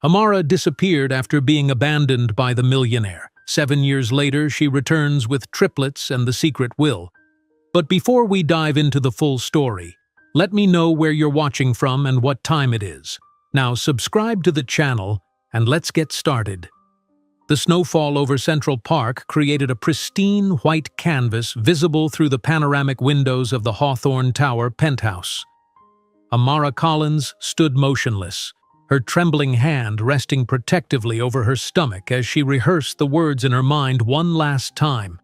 Amara disappeared after being abandoned by the millionaire. 7 years later, she returns with Triplets and the secret will. But before we dive into the full story, let me know where you're watching from and what time it is. Now subscribe to the channel and let's get started. The snowfall over Central Park created a pristine white canvas visible through the panoramic windows of the Hawthorne Tower penthouse. Amara Collins stood motionless, her trembling hand resting protectively over her stomach as she rehearsed the words in her mind one last time.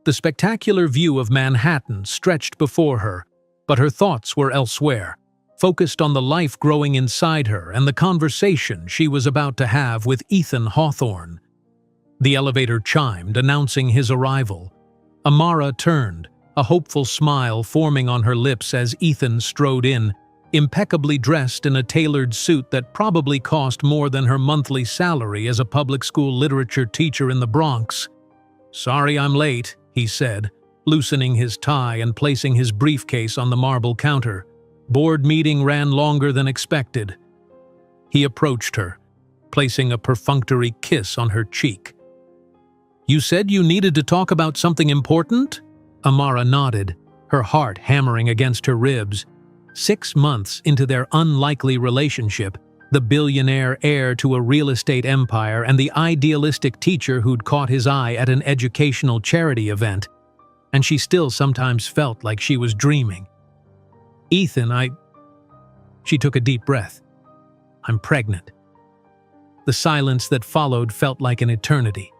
The spectacular view of Manhattan stretched before her, but her thoughts were elsewhere, focused on the life growing inside her and the conversation she was about to have with Ethan Hawthorne. The elevator chimed, announcing his arrival. Amara turned, a hopeful smile forming on her lips as Ethan strode in, impeccably dressed in a tailored suit that probably cost more than her monthly salary as a public school literature teacher in the Bronx. "Sorry I'm late," he said, loosening his tie and placing his briefcase on the marble counter. "Board meeting ran longer than expected." He approached her, placing a perfunctory kiss on her cheek. "You said you needed to talk about something important?" Amara nodded, her heart hammering against her ribs. 6 months into their unlikely relationship, the billionaire heir to a real estate empire and the idealistic teacher who'd caught his eye at an educational charity event, and she still sometimes felt like she was dreaming. "Ethan, She took a deep breath. "I'm pregnant." The silence that followed felt like an eternity.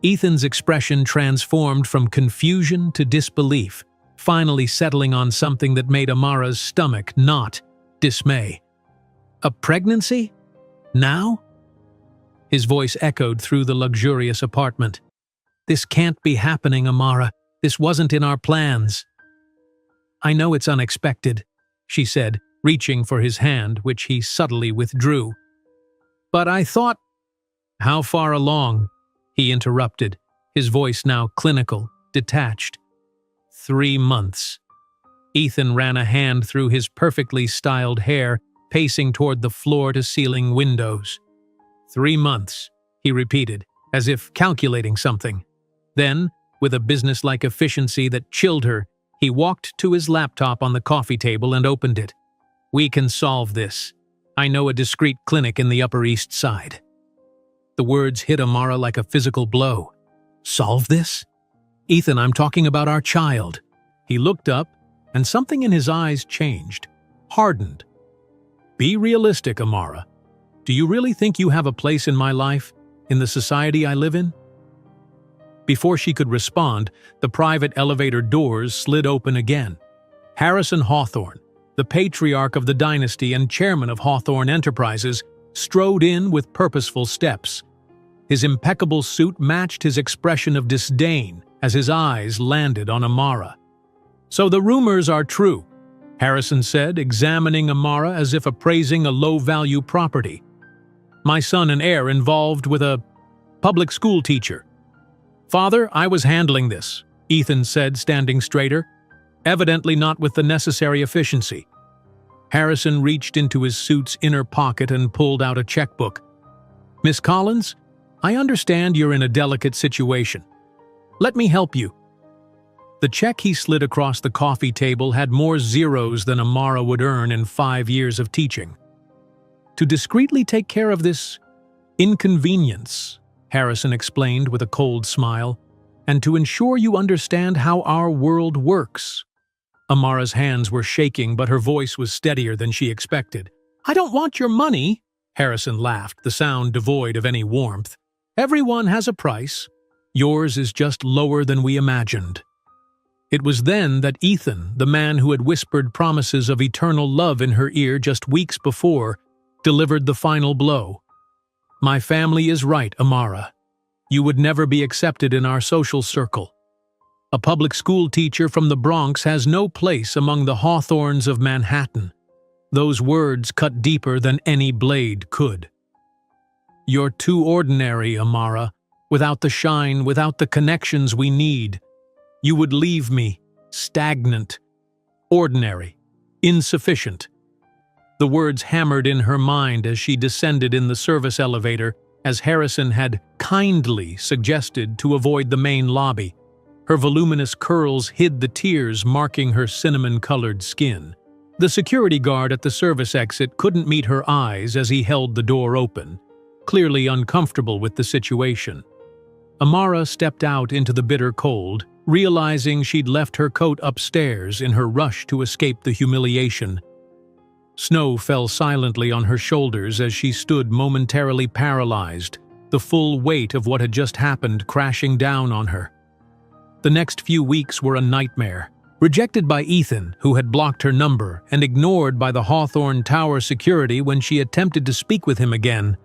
Ethan's expression transformed from confusion to disbelief, finally settling on something that made Amara's stomach knot: dismay. "A pregnancy? Now?" His voice echoed through the luxurious apartment. "This can't be happening, Amara. This wasn't in our plans." "I know it's unexpected," she said, reaching for his hand, which he subtly withdrew. "But I thought—" "How far along?" he interrupted, his voice now clinical, detached. 3 months. Ethan ran a hand through his perfectly styled hair, pacing toward the floor-to-ceiling windows. 3 months, he repeated, as if calculating something. Then, with a businesslike efficiency that chilled her, he walked to his laptop on the coffee table and opened it. "We can solve this. I know a discreet clinic in the Upper East Side." The words hit Amara like a physical blow. "Solve this? Ethan, I'm talking about our child." He looked up, and something in his eyes changed, hardened. "Be realistic, Amara. Do you really think you have a place in my life, in the society I live in?" Before she could respond, the private elevator doors slid open again. Harrison Hawthorne, the patriarch of the dynasty and chairman of Hawthorne Enterprises, strode in with purposeful steps. His impeccable suit matched his expression of disdain as his eyes landed on Amara. "So the rumors are true," Harrison said, examining Amara as if appraising a low-value property. "My son and heir involved with a public school teacher." "Father, I was handling this," Ethan said, standing straighter, evidently not with the necessary efficiency. Harrison reached into his suit's inner pocket and pulled out a checkbook. "Miss Collins, I understand you're in a delicate situation. Let me help you." The check he slid across the coffee table had more zeros than Amara would earn in 5 years of teaching. "To discreetly take care of this inconvenience," Harrison explained with a cold smile, "and to ensure you understand how our world works." Amara's hands were shaking, but her voice was steadier than she expected. "I don't want your money," Harrison laughed, the sound devoid of any warmth. "Everyone has a price. Yours is just lower than we imagined." It was then that Ethan, the man who had whispered promises of eternal love in her ear just weeks before, delivered the final blow. "My family is right, Amara. You would never be accepted in our social circle. A public school teacher from the Bronx has no place among the Hawthornes of Manhattan." Those words cut deeper than any blade could. "You're too ordinary, Amara. Without the shine, without the connections we need. You would leave me, stagnant, ordinary, insufficient." The words hammered in her mind as she descended in the service elevator, as Harrison had kindly suggested to avoid the main lobby. Her voluminous curls hid the tears marking her cinnamon-colored skin. The security guard at the service exit couldn't meet her eyes as he held the door open, clearly uncomfortable with the situation. Amara stepped out into the bitter cold, realizing she'd left her coat upstairs in her rush to escape the humiliation. Snow fell silently on her shoulders as she stood momentarily paralyzed, the full weight of what had just happened crashing down on her. The next few weeks were a nightmare. Rejected by Ethan, who had blocked her number, and ignored by the Hawthorne Tower security when she attempted to speak with him again,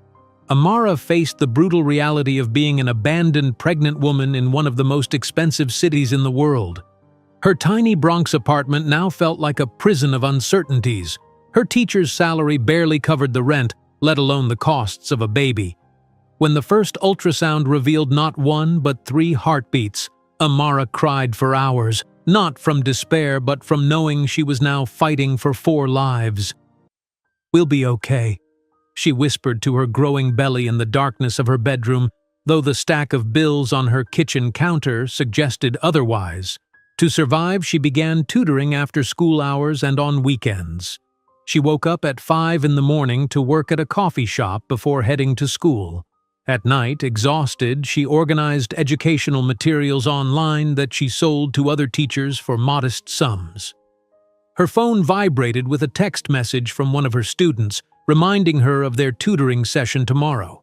Amara faced the brutal reality of being an abandoned pregnant woman in one of the most expensive cities in the world. Her tiny Bronx apartment now felt like a prison of uncertainties. Her teacher's salary barely covered the rent, let alone the costs of a baby. When the first ultrasound revealed not one but 3 heartbeats, Amara cried for hours, not from despair but from knowing she was now fighting for 4 lives. "We'll be okay," she whispered to her growing belly in the darkness of her bedroom, though the stack of bills on her kitchen counter suggested otherwise. To survive, she began tutoring after school hours and on weekends. She woke up at 5 in the morning to work at a coffee shop before heading to school. At night, exhausted, she organized educational materials online that she sold to other teachers for modest sums. Her phone vibrated with a text message from one of her students, reminding her of their tutoring session tomorrow.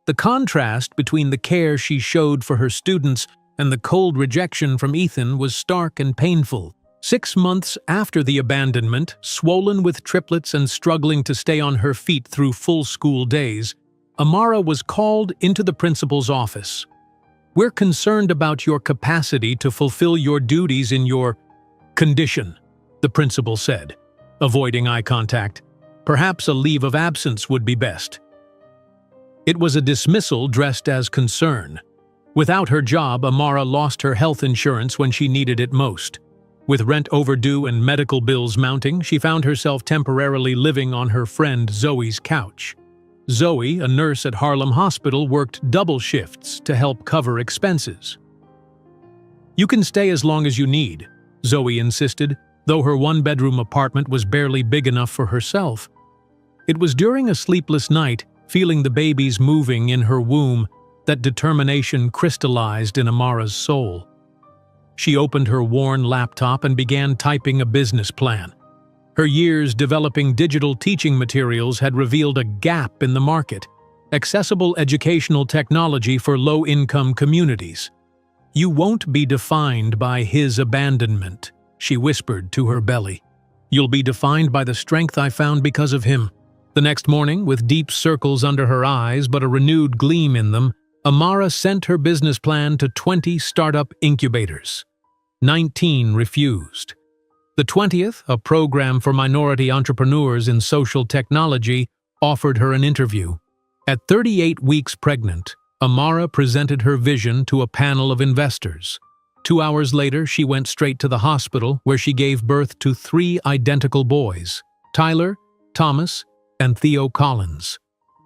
The contrast between the care she showed for her students and the cold rejection from Ethan was stark and painful. 6 months after the abandonment, swollen with triplets and struggling to stay on her feet through full school days, Amara was called into the principal's office. "We're concerned about your capacity to fulfill your duties in your condition," the principal said, avoiding eye contact. "Perhaps a leave of absence would be best." It was a dismissal dressed as concern. Without her job, Amara lost her health insurance when she needed it most. With rent overdue and medical bills mounting, she found herself temporarily living on her friend Zoe's couch. Zoe, a nurse at Harlem Hospital, worked double shifts to help cover expenses. "You can stay as long as you need," Zoe insisted, though her 1-bedroom apartment was barely big enough for herself. It was during a sleepless night, feeling the babies moving in her womb, that determination crystallized in Amara's soul. She opened her worn laptop and began typing a business plan. Her years developing digital teaching materials had revealed a gap in the market: accessible educational technology for low-income communities. "You won't be defined by his abandonment," she whispered to her belly. "You'll be defined by the strength I found because of him." The next morning, with deep circles under her eyes but a renewed gleam in them, Amara sent her business plan to 20 startup incubators. 19 refused. The 20th, a program for minority entrepreneurs in social technology, offered her an interview. At 38 weeks pregnant, Amara presented her vision to a panel of investors. 2 hours later, she went straight to the hospital where she gave birth to 3 identical boys: Tyler, Thomas, and Theo Collins.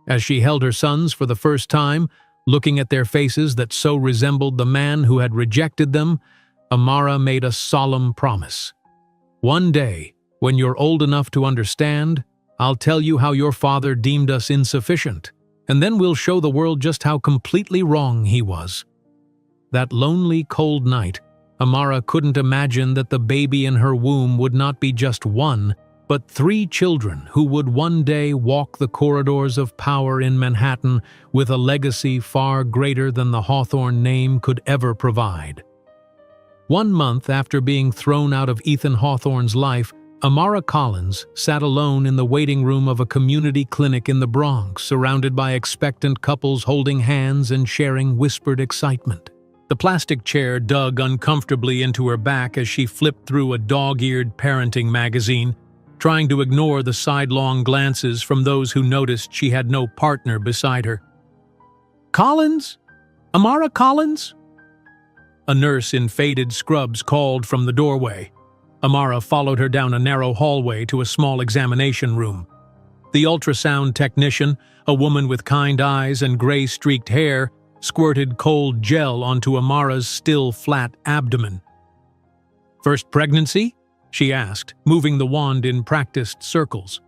As she held her sons for the first time, looking at their faces that so resembled the man who had rejected them, Amara made a solemn promise. "One day, when you're old enough to understand, I'll tell you how your father deemed us insufficient, and then we'll show the world just how completely wrong he was." That lonely, cold night, Amara couldn't imagine that the baby in her womb would not be just one, but 3 children who would one day walk the corridors of power in Manhattan with a legacy far greater than the Hawthorne name could ever provide. 1 month after being thrown out of Ethan Hawthorne's life, Amara Collins sat alone in the waiting room of a community clinic in the Bronx, surrounded by expectant couples holding hands and sharing whispered excitement. The plastic chair dug uncomfortably into her back as she flipped through a dog-eared parenting magazine, trying to ignore the sidelong glances from those who noticed she had no partner beside her. "Collins? Amara Collins?" A nurse in faded scrubs called from the doorway. Amara followed her down a narrow hallway to a small examination room. The ultrasound technician, a woman with kind eyes and gray-streaked hair, squirted cold gel onto Amara's still flat abdomen. "First pregnancy?" she asked, moving the wand in practiced circles.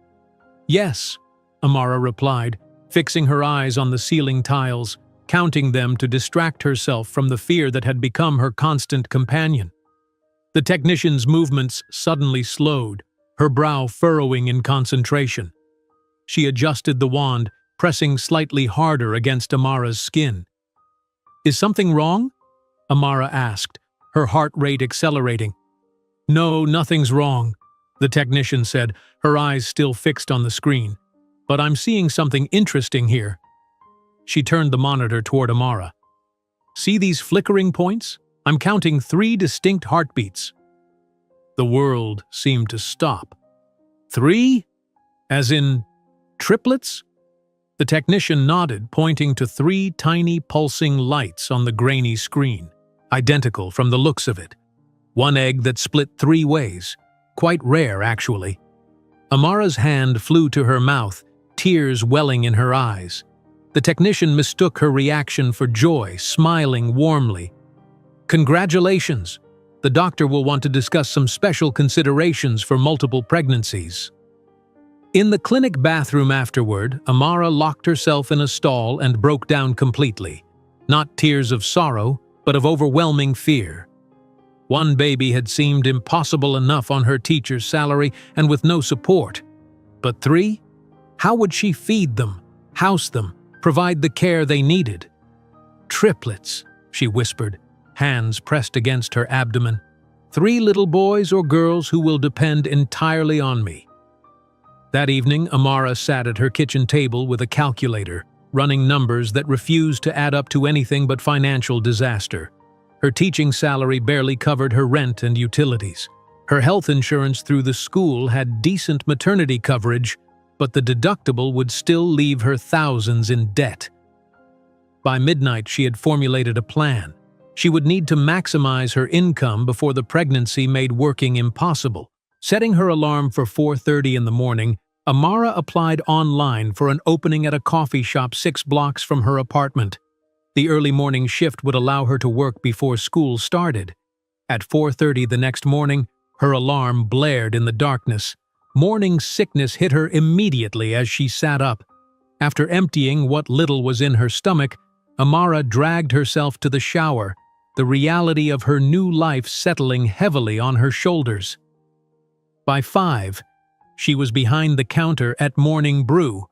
"Yes," Amara replied, fixing her eyes on the ceiling tiles, counting them to distract herself from the fear that had become her constant companion. The technician's movements suddenly slowed, her brow furrowing in concentration. She adjusted the wand, pressing slightly harder against Amara's skin. "Is something wrong?" Amara asked, her heart rate accelerating. "No, nothing's wrong," the technician said, her eyes still fixed on the screen. "But I'm seeing something interesting here." She turned the monitor toward Amara. "See these flickering points? I'm counting 3 distinct heartbeats." The world seemed to stop. 3? As in triplets? The technician nodded, pointing to 3 tiny pulsing lights on the grainy screen, identical from the looks of it. One egg that split 3 ways. Quite rare, actually. Amara's hand flew to her mouth, tears welling in her eyes. The technician mistook her reaction for joy, smiling warmly. "Congratulations! The doctor will want to discuss some special considerations for multiple pregnancies." In the clinic bathroom afterward, Amara locked herself in a stall and broke down completely. Not tears of sorrow, but of overwhelming fear. 1 baby had seemed impossible enough on her teacher's salary and with no support. But 3? How would she feed them, house them, provide the care they needed? "Triplets," she whispered, hands pressed against her abdomen. 3 little boys or girls who will depend entirely on me. That evening, Amara sat at her kitchen table with a calculator, running numbers that refused to add up to anything but financial disaster. Her teaching salary barely covered her rent and utilities. Her health insurance through the school had decent maternity coverage, but the deductible would still leave her thousands in debt. By midnight, she had formulated a plan. She would need to maximize her income before the pregnancy made working impossible. Setting her alarm for 4:30 in the morning, Amara applied online for an opening at a coffee shop 6 blocks from her apartment. The early morning shift would allow her to work before school started. At 4:30 the next morning, her alarm blared in the darkness. Morning sickness hit her immediately as she sat up. After emptying what little was in her stomach, Amara dragged herself to the shower, the reality of her new life settling heavily on her shoulders. By 5, she was behind the counter at Morning Brew,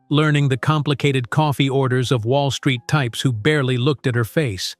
learning the complicated coffee orders of Wall Street types who barely looked at her face.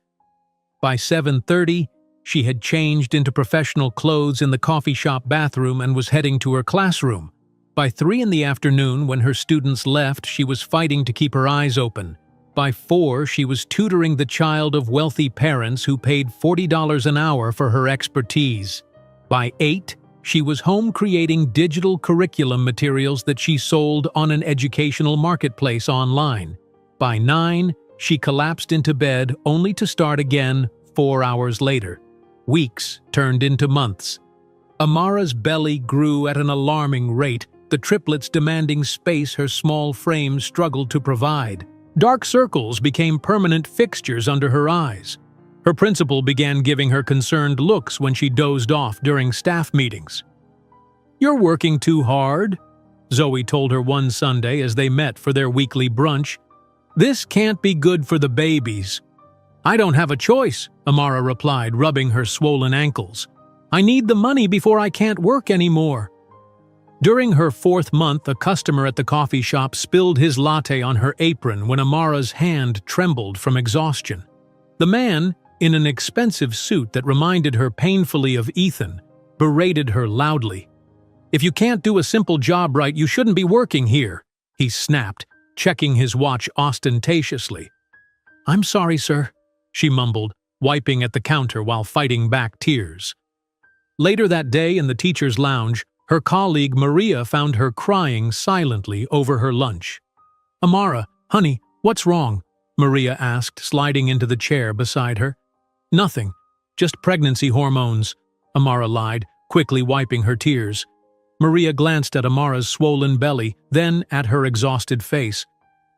By 7:30, she had changed into professional clothes in the coffee shop bathroom and was heading to her classroom. By 3 in the afternoon, when her students left, she was fighting to keep her eyes open. By 4, she was tutoring the child of wealthy parents who paid $40 an hour for her expertise. By 8, she was home creating digital curriculum materials that she sold on an educational marketplace online. By 9, she collapsed into bed only to start again 4 hours later. Weeks turned into months. Amara's belly grew at an alarming rate, the triplets demanding space her small frame struggled to provide. Dark circles became permanent fixtures under her eyes. Her principal began giving her concerned looks when she dozed off during staff meetings. "You're working too hard," Zoe told her one Sunday as they met for their weekly brunch. "This can't be good for the babies." "I don't have a choice," Amara replied, rubbing her swollen ankles. "I need the money before I can't work anymore." During her 4th month, a customer at the coffee shop spilled his latte on her apron when Amara's hand trembled from exhaustion. The man, in an expensive suit that reminded her painfully of Ethan, berated her loudly. "If you can't do a simple job right, you shouldn't be working here," he snapped, checking his watch ostentatiously. "I'm sorry, sir," she mumbled, wiping at the counter while fighting back tears. Later that day in the teacher's lounge, her colleague Maria found her crying silently over her lunch. "Amara, honey, what's wrong?" Maria asked, sliding into the chair beside her. "Nothing, just pregnancy hormones," Amara lied, quickly wiping her tears. Maria glanced at Amara's swollen belly, then at her exhausted face.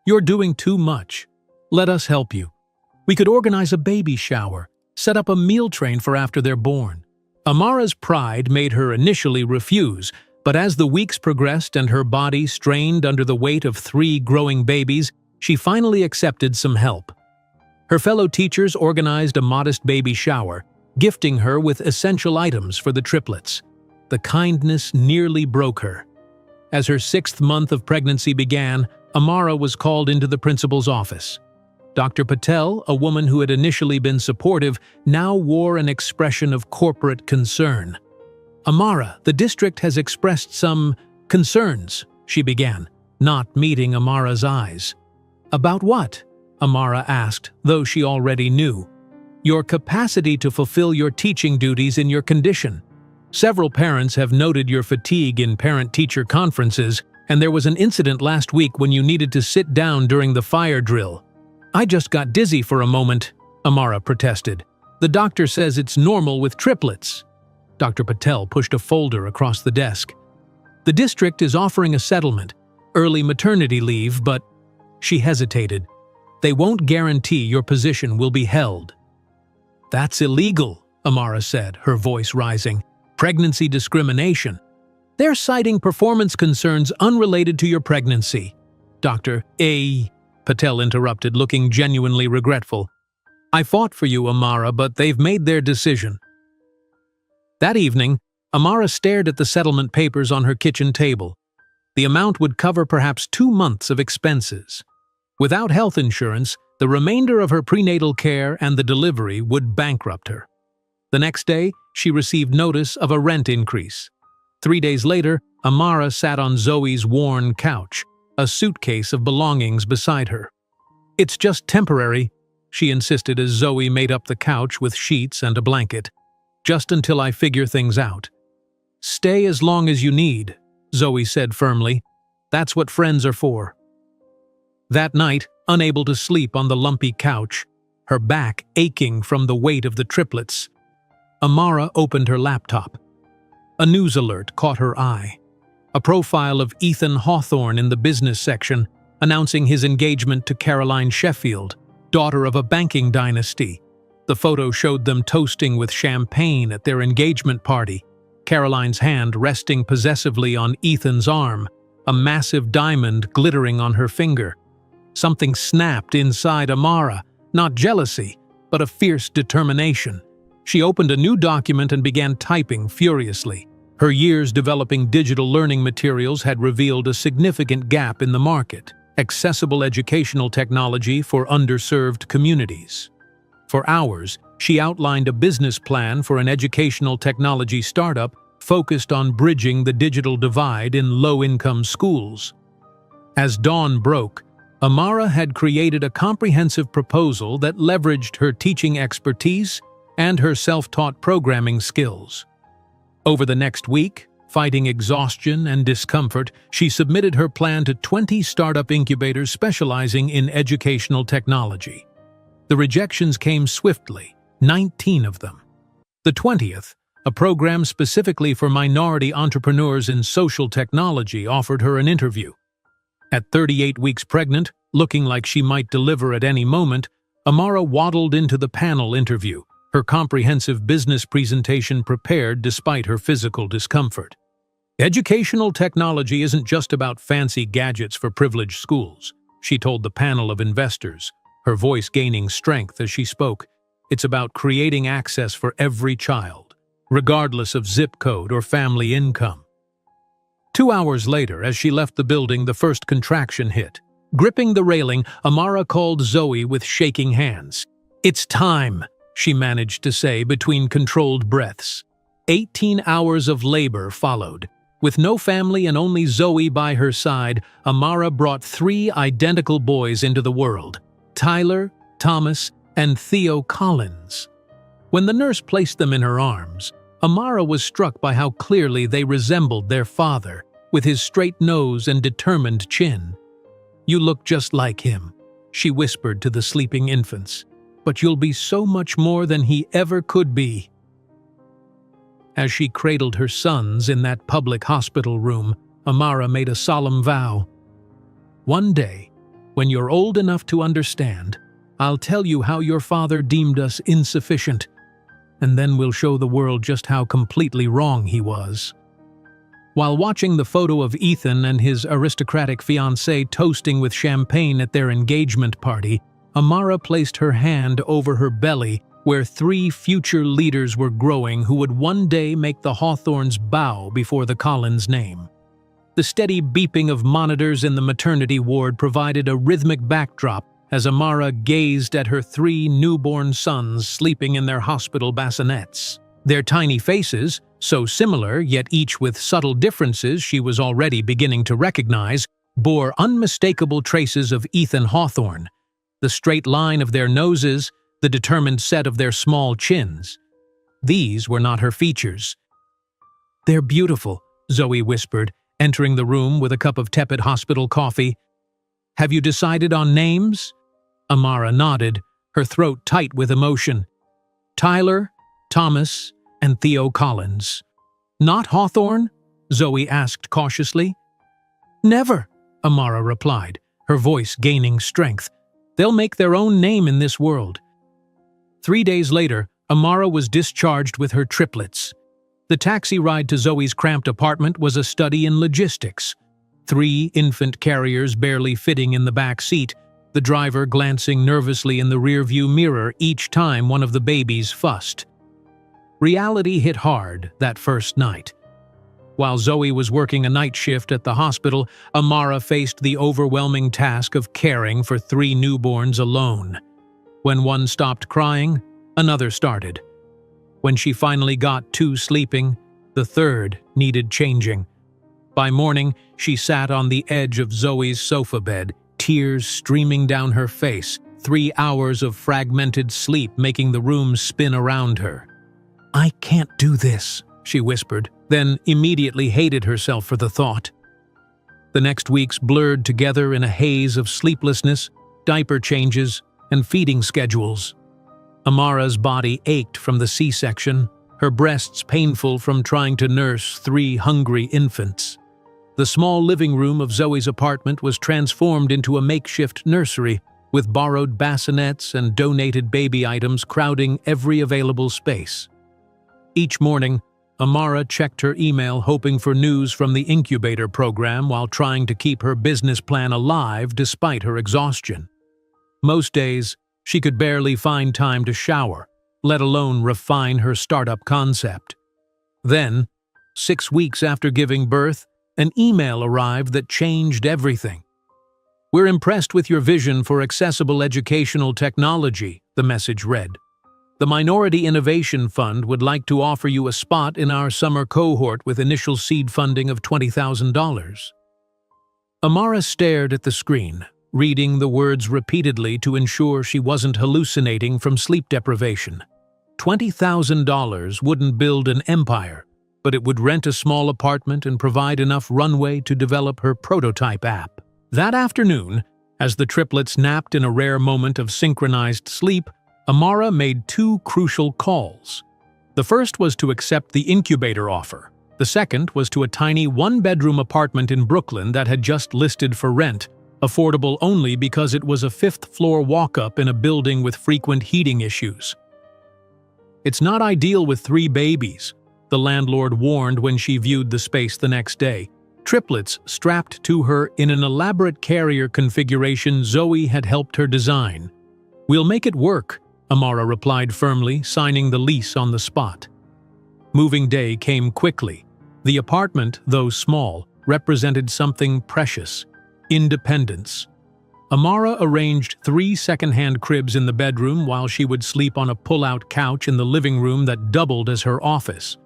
"You're doing too much. Let us help you. We could organize a baby shower, set up a meal train for after they're born." Amara's pride made her initially refuse, but as the weeks progressed and her body strained under the weight of 3 growing babies, she finally accepted some help. Her fellow teachers organized a modest baby shower, gifting her with essential items for the triplets. The kindness nearly broke her. As her 6th month of pregnancy began, Amara was called into the principal's office. Dr. Patel, a woman who had initially been supportive, now wore an expression of corporate concern. "Amara, the district has expressed some concerns," she began, not meeting Amara's eyes. "About what?" Amara asked, though she already knew. "Your capacity to fulfill your teaching duties in your condition. Several parents have noted your fatigue in parent-teacher conferences, and there was an incident last week when you needed to sit down during the fire drill." "I just got dizzy for a moment," Amara protested. "The doctor says it's normal with triplets." Dr. Patel pushed a folder across the desk. "The district is offering a settlement, early maternity leave, but—" She hesitated. "They won't guarantee your position will be held." "That's illegal," Amara said, her voice rising. "Pregnancy discrimination. They're citing performance concerns unrelated to your pregnancy." "Dr. A." Patel interrupted, looking genuinely regretful. "I fought for you, Amara, but they've made their decision." That evening, Amara stared at the settlement papers on her kitchen table. The amount would cover perhaps 2 months of expenses. Without health insurance, the remainder of her prenatal care and the delivery would bankrupt her. The next day, she received notice of a rent increase. 3 days later, Amara sat on Zoe's worn couch, a suitcase of belongings beside her. "It's just temporary," she insisted as Zoe made up the couch with sheets and a blanket. "Just until I figure things out." "Stay as long as you need," Zoe said firmly. "That's what friends are for." That night, unable to sleep on the lumpy couch, her back aching from the weight of the triplets, Amara opened her laptop. A news alert caught her eye. A profile of Ethan Hawthorne in the business section, announcing his engagement to Caroline Sheffield, daughter of a banking dynasty. The photo showed them toasting with champagne at their engagement party, Caroline's hand resting possessively on Ethan's arm, a massive diamond glittering on her finger. Something snapped inside Amara, not jealousy, but a fierce determination. She opened a new document and began typing furiously. Her years developing digital learning materials had revealed a significant gap in the market: accessible educational technology for underserved communities. For hours, she outlined a business plan for an educational technology startup focused on bridging the digital divide in low-income schools. As dawn broke, Amara had created a comprehensive proposal that leveraged her teaching expertise and her self-taught programming skills. Over the next week, fighting exhaustion and discomfort, she submitted her plan to 20 startup incubators specializing in educational technology. The rejections came swiftly, 19 of them. The 20th, a program specifically for minority entrepreneurs in social technology, offered her an interview. At 38 weeks pregnant, looking like she might deliver at any moment, Amara waddled into the panel interview, her comprehensive business presentation prepared despite her physical discomfort. "Educational technology isn't just about fancy gadgets for privileged schools," she told the panel of investors, her voice gaining strength as she spoke. "It's about creating access for every child, regardless of zip code or family income." 2 hours later, as she left the building, the first contraction hit. Gripping the railing, Amara called Zoe with shaking hands. "It's time," she managed to say between controlled breaths. 18 hours of labor followed. With no family and only Zoe by her side, Amara brought 3 identical boys into the world: Tyler, Thomas, and Theo Collins. When the nurse placed them in her arms, Amara was struck by how clearly they resembled their father, with his straight nose and determined chin. "You look just like him," she whispered to the sleeping infants, "but you'll be so much more than he ever could be." As she cradled her sons in that public hospital room, Amara made a solemn vow. "One day, when you're old enough to understand, I'll tell you how your father deemed us insufficient, and then we'll show the world just how completely wrong he was." While watching the photo of Ethan and his aristocratic fiancée toasting with champagne at their engagement party, Amara placed her hand over her belly where 3 future leaders were growing who would one day make the Hawthorns bow before the Collins name. The steady beeping of monitors in the maternity ward provided a rhythmic backdrop as Amara gazed at her 3 newborn sons sleeping in their hospital bassinets. Their tiny faces, so similar yet each with subtle differences she was already beginning to recognize, bore unmistakable traces of Ethan Hawthorne. The straight line of their noses, the determined set of their small chins. These were not her features. "They're beautiful," Zoe whispered, entering the room with a cup of tepid hospital coffee. "Have you decided on names?" Amara nodded, her throat tight with emotion. "Tyler, Thomas, and Theo Collins." "Not Hawthorne?" Zoe asked cautiously. "Never," Amara replied, her voice gaining strength. "They'll make their own name in this world." 3 days later, Amara was discharged with her triplets. The taxi ride to Zoe's cramped apartment was a study in logistics. 3 infant carriers barely fitting in the back seat, the driver glancing nervously in the rearview mirror each time one of the babies fussed. Reality hit hard that first night. While Zoe was working a night shift at the hospital, Amara faced the overwhelming task of caring for 3 newborns alone. When one stopped crying, another started. When she finally got 2 sleeping, the 3rd needed changing. By morning, she sat on the edge of Zoe's sofa bed, tears streaming down her face, 3 hours of fragmented sleep making the room spin around her. "I can't do this," she whispered, then immediately hated herself for the thought. The next weeks blurred together in a haze of sleeplessness, diaper changes, and feeding schedules. Amara's body ached from the C-section, her breasts painful from trying to nurse 3 hungry infants. The small living room of Zoe's apartment was transformed into a makeshift nursery, with borrowed bassinets and donated baby items crowding every available space. Each morning, Amara checked her email hoping for news from the incubator program while trying to keep her business plan alive despite her exhaustion. Most days, she could barely find time to shower, let alone refine her startup concept. Then, 6 weeks after giving birth, an email arrived that changed everything. "We're impressed with your vision for accessible educational technology," the message read. "The Minority Innovation Fund would like to offer you a spot in our summer cohort with initial seed funding of $20,000. Amara stared at the screen, reading the words repeatedly to ensure she wasn't hallucinating from sleep deprivation. $20,000 wouldn't build an empire, but it would rent a small apartment and provide enough runway to develop her prototype app. That afternoon, as the triplets napped in a rare moment of synchronized sleep, Amara made 2 crucial calls. The first was to accept the incubator offer. The second was to a tiny 1-bedroom apartment in Brooklyn that had just listed for rent, affordable only because it was a 5th-floor walk-up in a building with frequent heating issues. "It's not ideal with 3 babies," the landlord warned when she viewed the space the next day. Triplets strapped to her in an elaborate carrier configuration Zoe had helped her design. "We'll make it work," Amara replied firmly, signing the lease on the spot. Moving day came quickly. The apartment, though small, represented something precious: independence. Amara arranged 3 second-hand cribs in the bedroom while she would sleep on a pull-out couch in the living room that doubled as her office.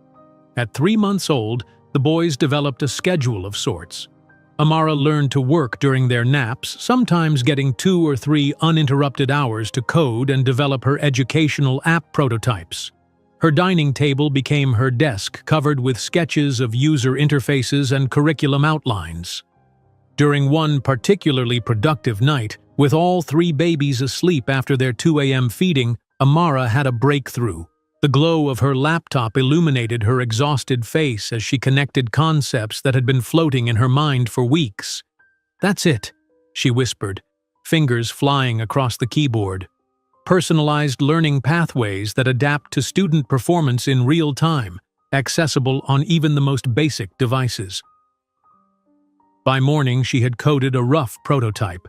At 3 months old, the boys developed a schedule of sorts. Amara learned to work during their naps, sometimes getting 2 or 3 uninterrupted hours to code and develop her educational app prototypes. Her dining table became her desk, covered with sketches of user interfaces and curriculum outlines. During one particularly productive night, with all 3 babies asleep after their 2 a.m. feeding, Amara had a breakthrough. The glow of her laptop illuminated her exhausted face as she connected concepts that had been floating in her mind for weeks. "That's it," she whispered, fingers flying across the keyboard. Personalized learning pathways that adapt to student performance in real time, accessible on even the most basic devices. By morning, she had coded a rough prototype.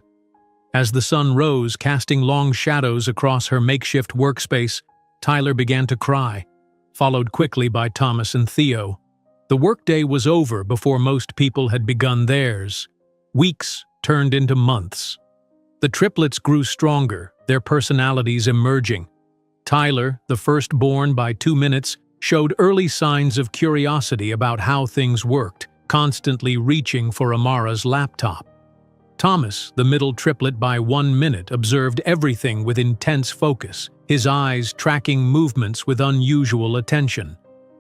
As the sun rose, casting long shadows across her makeshift workspace, Tyler began to cry, followed quickly by Thomas and Theo. The workday was over before most people had begun theirs. Weeks turned into months. The triplets grew stronger, their personalities emerging. Tyler, the firstborn by 2 minutes, showed early signs of curiosity about how things worked, constantly reaching for Amara's laptop. Thomas, the middle triplet by 1 minute, observed everything with intense focus, his eyes tracking movements with unusual attention.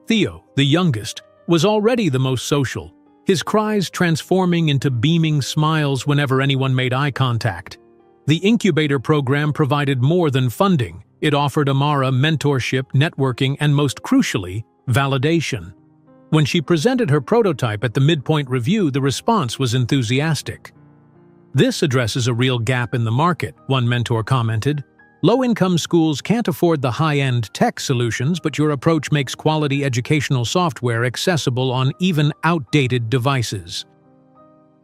Theo, the youngest, was already the most social, his cries transforming into beaming smiles whenever anyone made eye contact. The incubator program provided more than funding. It offered Amara mentorship, networking, and most crucially, validation. When she presented her prototype at the midpoint review, the response was enthusiastic. "This addresses a real gap in the market," one mentor commented. "Low-income schools can't afford the high-end tech solutions, but your approach makes quality educational software accessible on even outdated devices."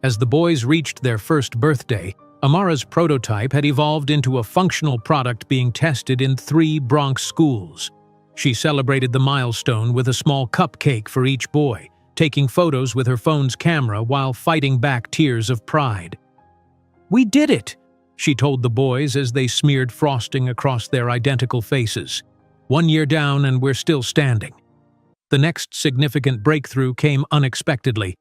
As the boys reached their first birthday, Amara's prototype had evolved into a functional product being tested in 3 Bronx schools. She celebrated the milestone with a small cupcake for each boy, taking photos with her phone's camera while fighting back tears of pride. "We did it!" she told the boys as they smeared frosting across their identical faces. "1 year down and we're still standing." The next significant breakthrough came unexpectedly.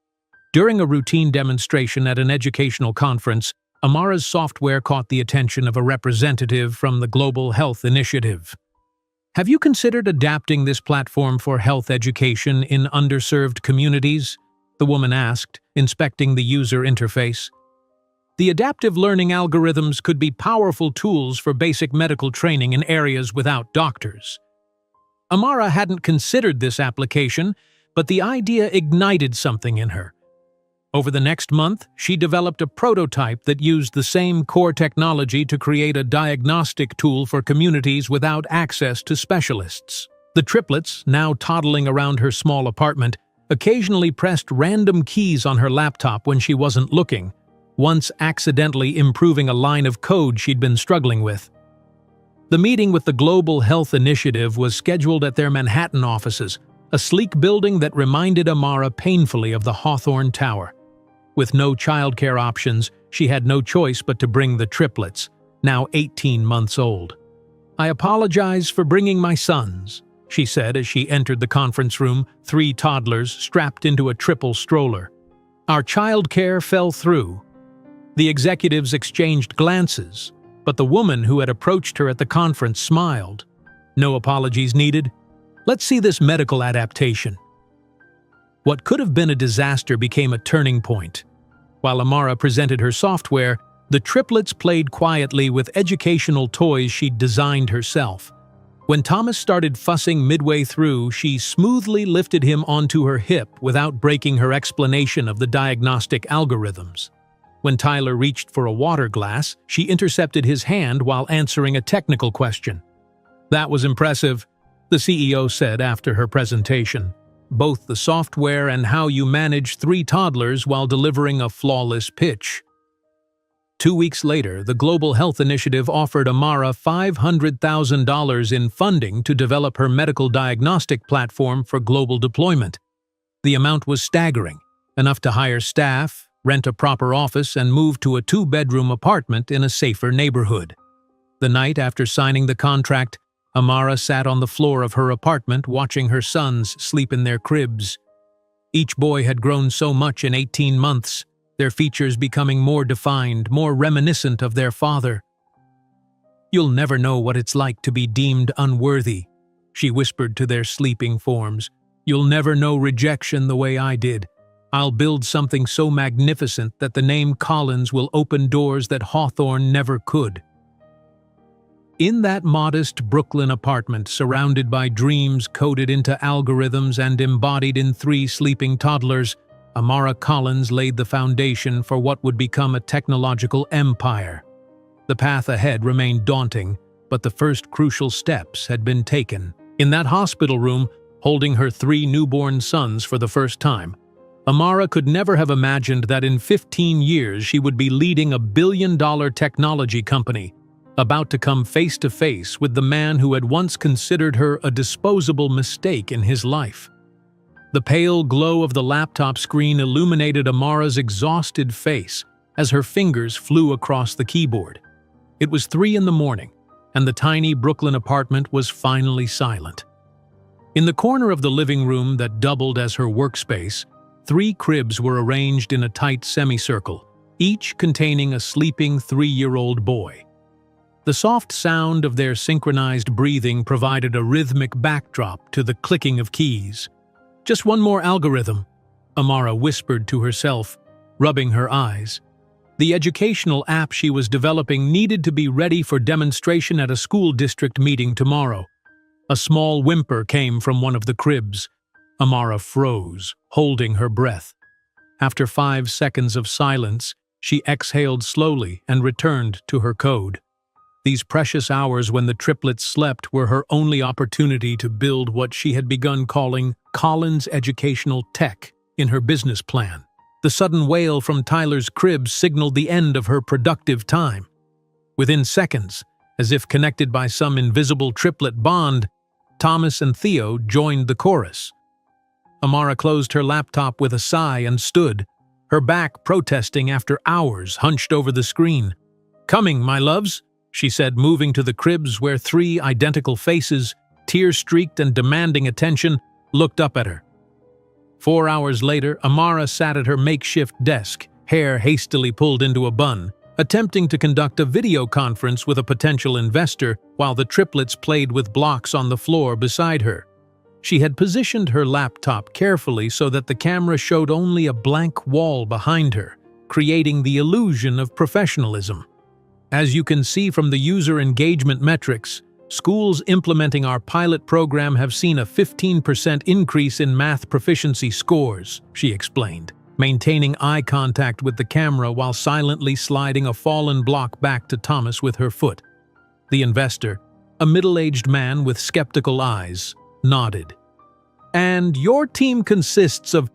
During a routine demonstration at an educational conference, Amara's software caught the attention of a representative from the Global Health Initiative. "Have you considered adapting this platform for health education in underserved communities?" the woman asked, inspecting the user interface. The adaptive learning algorithms could be powerful tools for basic medical training in areas without doctors. Amara hadn't considered this application, but the idea ignited something in her. Over the next month, she developed a prototype that used the same core technology to create a diagnostic tool for communities without access to specialists. The triplets, now toddling around her small apartment, occasionally pressed random keys on her laptop when she wasn't looking, once accidentally improving a line of code she'd been struggling with. The meeting with the Global Health Initiative was scheduled at their Manhattan offices, a sleek building that reminded Amara painfully of the Hawthorne Tower. With no childcare options, she had no choice but to bring the triplets, now 18 months old. "I apologize for bringing my sons," she said as she entered the conference room, 3 toddlers strapped into a triple stroller. "Our childcare fell through." The executives exchanged glances, but the woman who had approached her at the conference smiled. "No apologies needed. Let's see this medical adaptation." What could have been a disaster became a turning point. While Amara presented her software, the triplets played quietly with educational toys she'd designed herself. When Thomas started fussing midway through, she smoothly lifted him onto her hip without breaking her explanation of the diagnostic algorithms. When Tyler reached for a water glass, she intercepted his hand while answering a technical question. "That was impressive," the CEO said after her presentation. "Both the software and how you manage 3 toddlers while delivering a flawless pitch." 2 weeks later, the Global Health Initiative offered Amara $500,000 in funding to develop her medical diagnostic platform for global deployment. The amount was staggering, enough to hire staff, rent a proper office, and move to a 2-bedroom apartment in a safer neighborhood. The night after signing the contract, Amara sat on the floor of her apartment watching her sons sleep in their cribs. Each boy had grown so much in 18 months, their features becoming more defined, more reminiscent of their father. "You'll never know what it's like to be deemed unworthy," she whispered to their sleeping forms. "You'll never know rejection the way I did. I'll build something so magnificent that the name Collins will open doors that Hawthorne never could." In that modest Brooklyn apartment, surrounded by dreams coded into algorithms and embodied in 3 sleeping toddlers, Amara Collins laid the foundation for what would become a technological empire. The path ahead remained daunting, but the first crucial steps had been taken. In that hospital room, holding her 3 newborn sons for the first time, Amara could never have imagined that in 15 years she would be leading a billion-dollar technology company, about to come face-to-face with the man who had once considered her a disposable mistake in his life. The pale glow of the laptop screen illuminated Amara's exhausted face as her fingers flew across the keyboard. It was 3 in the morning, and the tiny Brooklyn apartment was finally silent. In the corner of the living room that doubled as her workspace, 3 cribs were arranged in a tight semicircle, each containing a sleeping 3-year-old boy. The soft sound of their synchronized breathing provided a rhythmic backdrop to the clicking of keys. "Just one more algorithm," Amara whispered to herself, rubbing her eyes. The educational app she was developing needed to be ready for demonstration at a school district meeting tomorrow. A small whimper came from one of the cribs. Amara froze, holding her breath. After 5 seconds of silence, she exhaled slowly and returned to her code. These precious hours when the triplets slept were her only opportunity to build what she had begun calling Collins Educational Tech in her business plan. The sudden wail from Tyler's crib signaled the end of her productive time. Within seconds, as if connected by some invisible triplet bond, Thomas and Theo joined the chorus. Amara closed her laptop with a sigh and stood, her back protesting after hours hunched over the screen. "Coming, my loves," she said, moving to the cribs where 3 identical faces, tear-streaked and demanding attention, looked up at her. 4 hours later, Amara sat at her makeshift desk, hair hastily pulled into a bun, attempting to conduct a video conference with a potential investor while the triplets played with blocks on the floor beside her. She had positioned her laptop carefully so that the camera showed only a blank wall behind her, creating the illusion of professionalism. As you can see from the user engagement metrics, schools implementing our pilot program have seen a 15% increase in math proficiency scores, she explained, maintaining eye contact with the camera while silently sliding a fallen block back to Thomas with her foot. The investor, a middle-aged man with skeptical eyes, nodded. "And your team consists of—"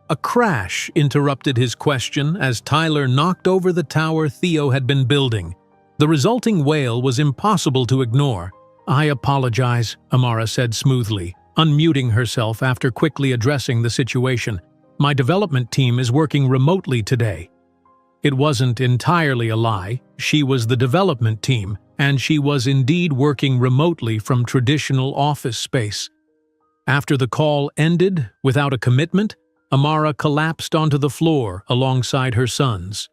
A crash interrupted his question as Tyler knocked over the tower Theo had been building. The resulting wail was impossible to ignore. "I apologize," Amara said smoothly, unmuting herself after quickly addressing the situation. "My development team is working remotely today." It wasn't entirely a lie. She was the development team, and she was indeed working remotely from traditional office space. After the call ended, without a commitment, Amara collapsed onto the floor alongside her sons.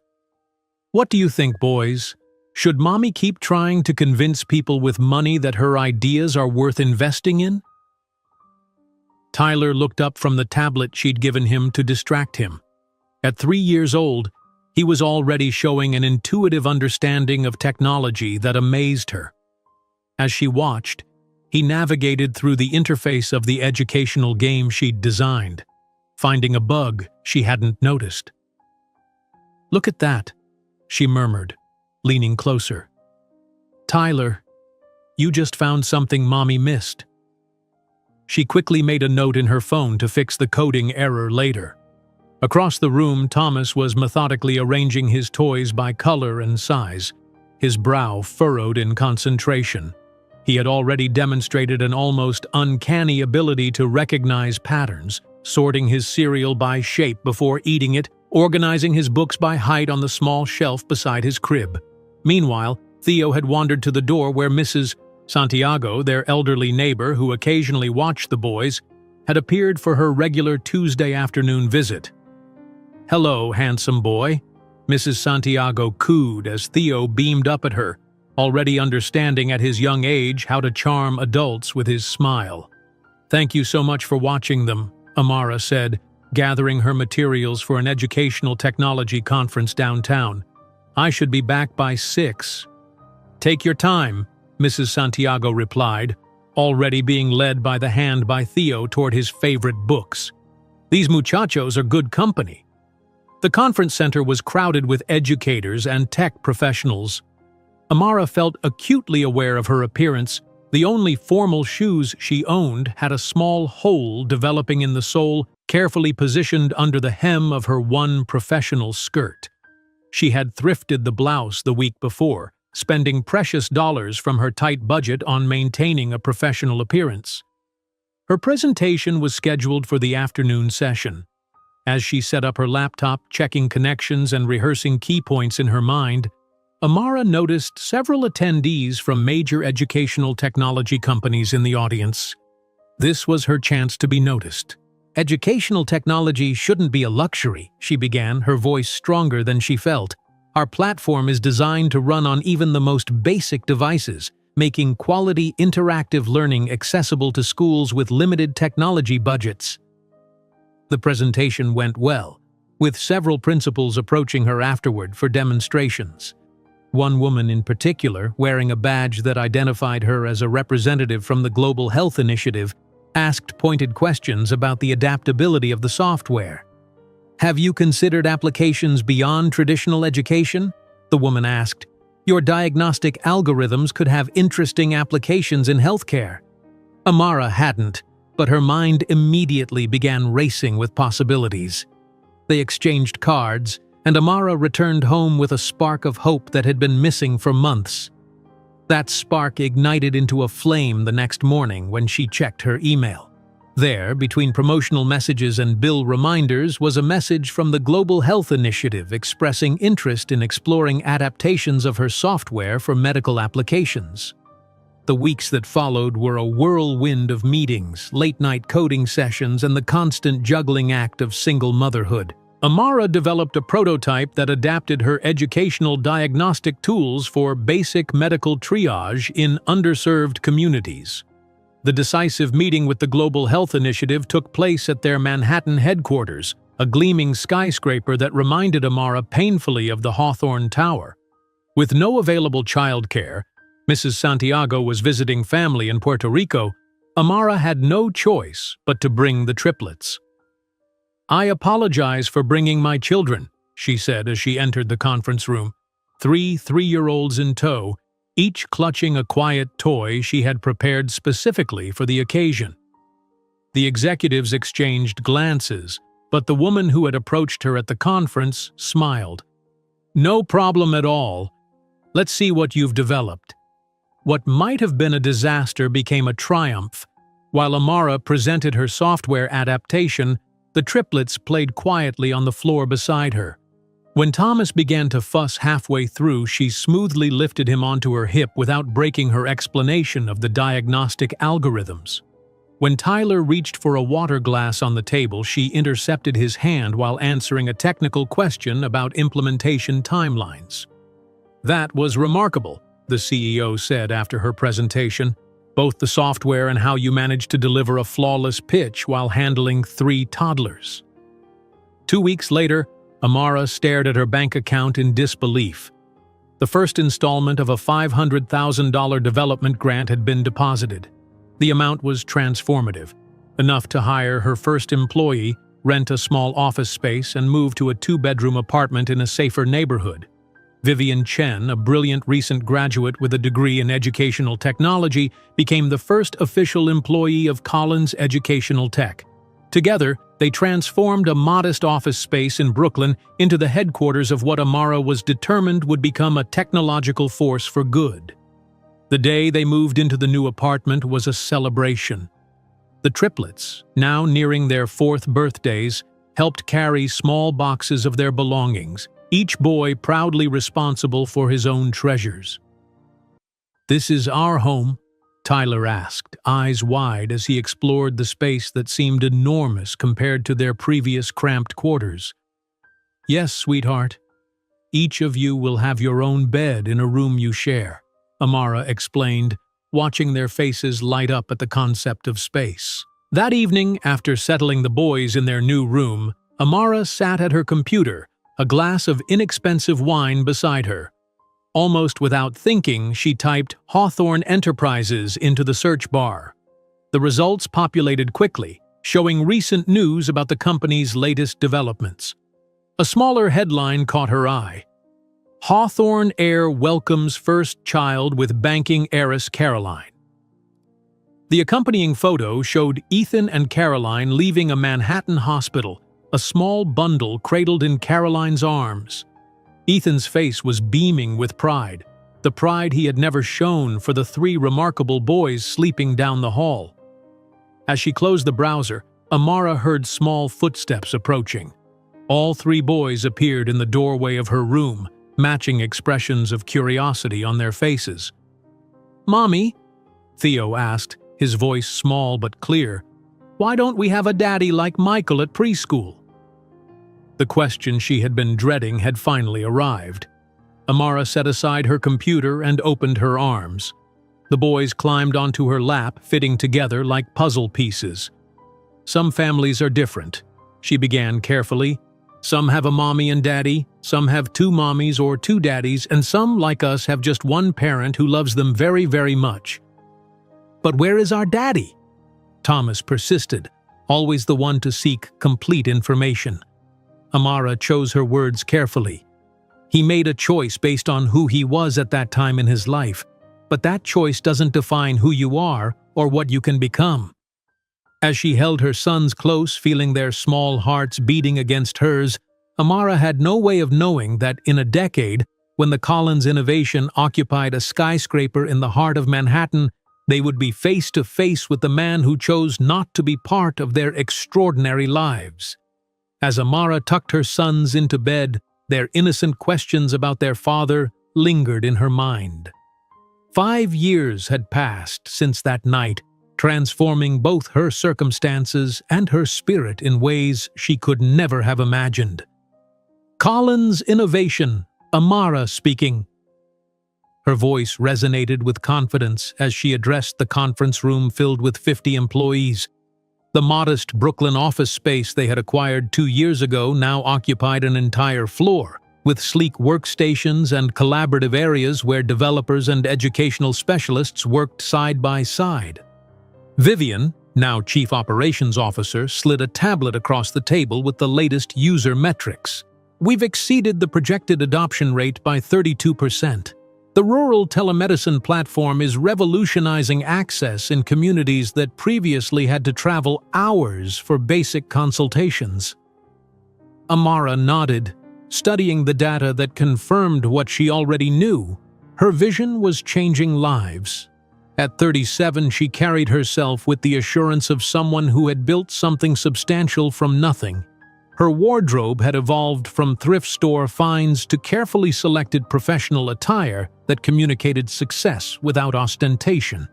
"What do you think, boys? Should mommy keep trying to convince people with money that her ideas are worth investing in?" Tyler looked up from the tablet she'd given him to distract him. At 3 years old, he was already showing an intuitive understanding of technology that amazed her. As she watched, he navigated through the interface of the educational game she'd designed, finding a bug she hadn't noticed. "Look at that," she murmured, leaning closer. "Tyler, you just found something mommy missed." She quickly made a note in her phone to fix the coding error later. Across the room, Thomas was methodically arranging his toys by color and size, his brow furrowed in concentration. He had already demonstrated an almost uncanny ability to recognize patterns, sorting his cereal by shape before eating it, organizing his books by height on the small shelf beside his crib. Meanwhile, Theo had wandered to the door where Mrs. Santiago, their elderly neighbor who occasionally watched the boys, had appeared for her regular Tuesday afternoon visit. "Hello, handsome boy," Mrs. Santiago cooed as Theo beamed up at her, already understanding at his young age how to charm adults with his smile. "Thank you so much for watching them," Amara said, gathering her materials for an educational technology conference downtown. "I should be back by 6. "Take your time," Mrs. Santiago replied, already being led by the hand by Theo toward his favorite books. These muchachos are good company. The conference center was crowded with educators and tech professionals. Amara felt acutely aware of her appearance. The only formal shoes she owned had a small hole developing in the sole, carefully positioned under the hem of her one professional skirt. She had thrifted the blouse the week before, spending precious dollars from her tight budget on maintaining a professional appearance. Her presentation was scheduled for the afternoon session. As she set up her laptop, checking connections and rehearsing key points in her mind, Amara noticed several attendees from major educational technology companies in the audience. This was her chance to be noticed. Educational technology shouldn't be a luxury, she began, her voice stronger than she felt. Our platform is designed to run on even the most basic devices, making quality interactive learning accessible to schools with limited technology budgets. The presentation went well, with several principals approaching her afterward for demonstrations. One woman in particular, wearing a badge that identified her as a representative from the Global Health Initiative, asked pointed questions about the adaptability of the software. "Have you considered applications beyond traditional education?" the woman asked. "Your diagnostic algorithms could have interesting applications in healthcare." Amara hadn't, but her mind immediately began racing with possibilities. They exchanged cards, and Amara returned home with a spark of hope that had been missing for months. That spark ignited into a flame the next morning when she checked her email. There, between promotional messages and bill reminders, was a message from the Global Health Initiative expressing interest in exploring adaptations of her software for medical applications. The weeks that followed were a whirlwind of meetings, late-night coding sessions, and the constant juggling act of single motherhood. Amara developed a prototype that adapted her educational diagnostic tools for basic medical triage in underserved communities. The decisive meeting with the Global Health Initiative took place at their Manhattan headquarters, a gleaming skyscraper that reminded Amara painfully of the Hawthorne Tower. With no available childcare, Mrs. Santiago was visiting family in Puerto Rico. Amara had no choice but to bring the triplets. "I apologize for bringing my children," she said as she entered the conference room, three three-year-olds in tow, each clutching a quiet toy she had prepared specifically for the occasion. The executives exchanged glances, but the woman who had approached her at the conference smiled. "No problem at all. Let's see what you've developed." What might have been a disaster became a triumph. While Amara presented her software adaptation, the triplets played quietly on the floor beside her. When Thomas began to fuss halfway through, she smoothly lifted him onto her hip without breaking her explanation of the diagnostic algorithms. When Tyler reached for a water glass on the table, she intercepted his hand while answering a technical question about implementation timelines. "That was remarkable," the CEO said after her presentation. "Both the software and how you managed to deliver a flawless pitch while handling 3 toddlers." 2 weeks later, Amara stared at her bank account in disbelief. The first installment of a $500,000 development grant had been deposited. The amount was transformative, enough to hire her first employee, rent a small office space, and move to a 2-bedroom apartment in a safer neighborhood. Vivian Chen, a brilliant recent graduate with a degree in educational technology, became the first official employee of Collins Educational Tech. Together, they transformed a modest office space in Brooklyn into the headquarters of what Amara was determined would become a technological force for good. The day they moved into the new apartment was a celebration. The triplets, now nearing their 4th birthdays, helped carry small boxes of their belongings, each boy proudly responsible for his own treasures. "This is our home?" Tyler asked, eyes wide as he explored the space that seemed enormous compared to their previous cramped quarters. "Yes, sweetheart. Each of you will have your own bed in a room you share," Amara explained, watching their faces light up at the concept of space. That evening, after settling the boys in their new room, Amara sat at her computer, a glass of inexpensive wine beside her. Almost without thinking, she typed Hawthorne Enterprises into the search bar. The results populated quickly, showing recent news about the company's latest developments. A smaller headline caught her eye. Hawthorne heir welcomes first child with banking heiress Caroline. The accompanying photo showed Ethan and Caroline leaving a Manhattan hospital, a small bundle cradled in Caroline's arms. Ethan's face was beaming with pride, the pride he had never shown for the three remarkable boys sleeping down the hall. As she closed the browser, Amara heard small footsteps approaching. All three boys appeared in the doorway of her room, matching expressions of curiosity on their faces. "Mommy," Theo asked, his voice small but clear, "why don't we have a daddy like Michael at preschool?" The question she had been dreading had finally arrived. Amara set aside her computer and opened her arms. The boys climbed onto her lap, fitting together like puzzle pieces. "Some families are different," she began carefully. "Some have a mommy and daddy, some have two mommies or two daddies, and some, like us, have just one parent who loves them very, very much." "But where is our daddy?" Thomas persisted, always the one to seek complete information. Amara chose her words carefully. He made a choice based on who he was at that time in his life, but that choice doesn't define who you are or what you can become. As she held her sons close, feeling their small hearts beating against hers, Amara had no way of knowing that in a decade, when the Collins innovation occupied a skyscraper in the heart of Manhattan, they would be face to face with the man who chose not to be part of their extraordinary lives. As Amara tucked her sons into bed, their innocent questions about their father lingered in her mind. 5 years had passed since that night, transforming both her circumstances and her spirit in ways she could never have imagined. "Collins Innovation, Amara speaking." Her voice resonated with confidence as she addressed the conference room filled with 50 employees. The modest Brooklyn office space they had acquired 2 years ago now occupied an entire floor, with sleek workstations and collaborative areas where developers and educational specialists worked side by side. Vivian, now Chief Operations Officer, slid a tablet across the table with the latest user metrics. "We've exceeded the projected adoption rate by 32%. The rural telemedicine platform is revolutionizing access in communities that previously had to travel hours for basic consultations." Amara nodded, studying the data that confirmed what she already knew. Her vision was changing lives. At 37, she carried herself with the assurance of someone who had built something substantial from nothing. Her wardrobe had evolved from thrift store finds to carefully selected professional attire that communicated success without ostentation.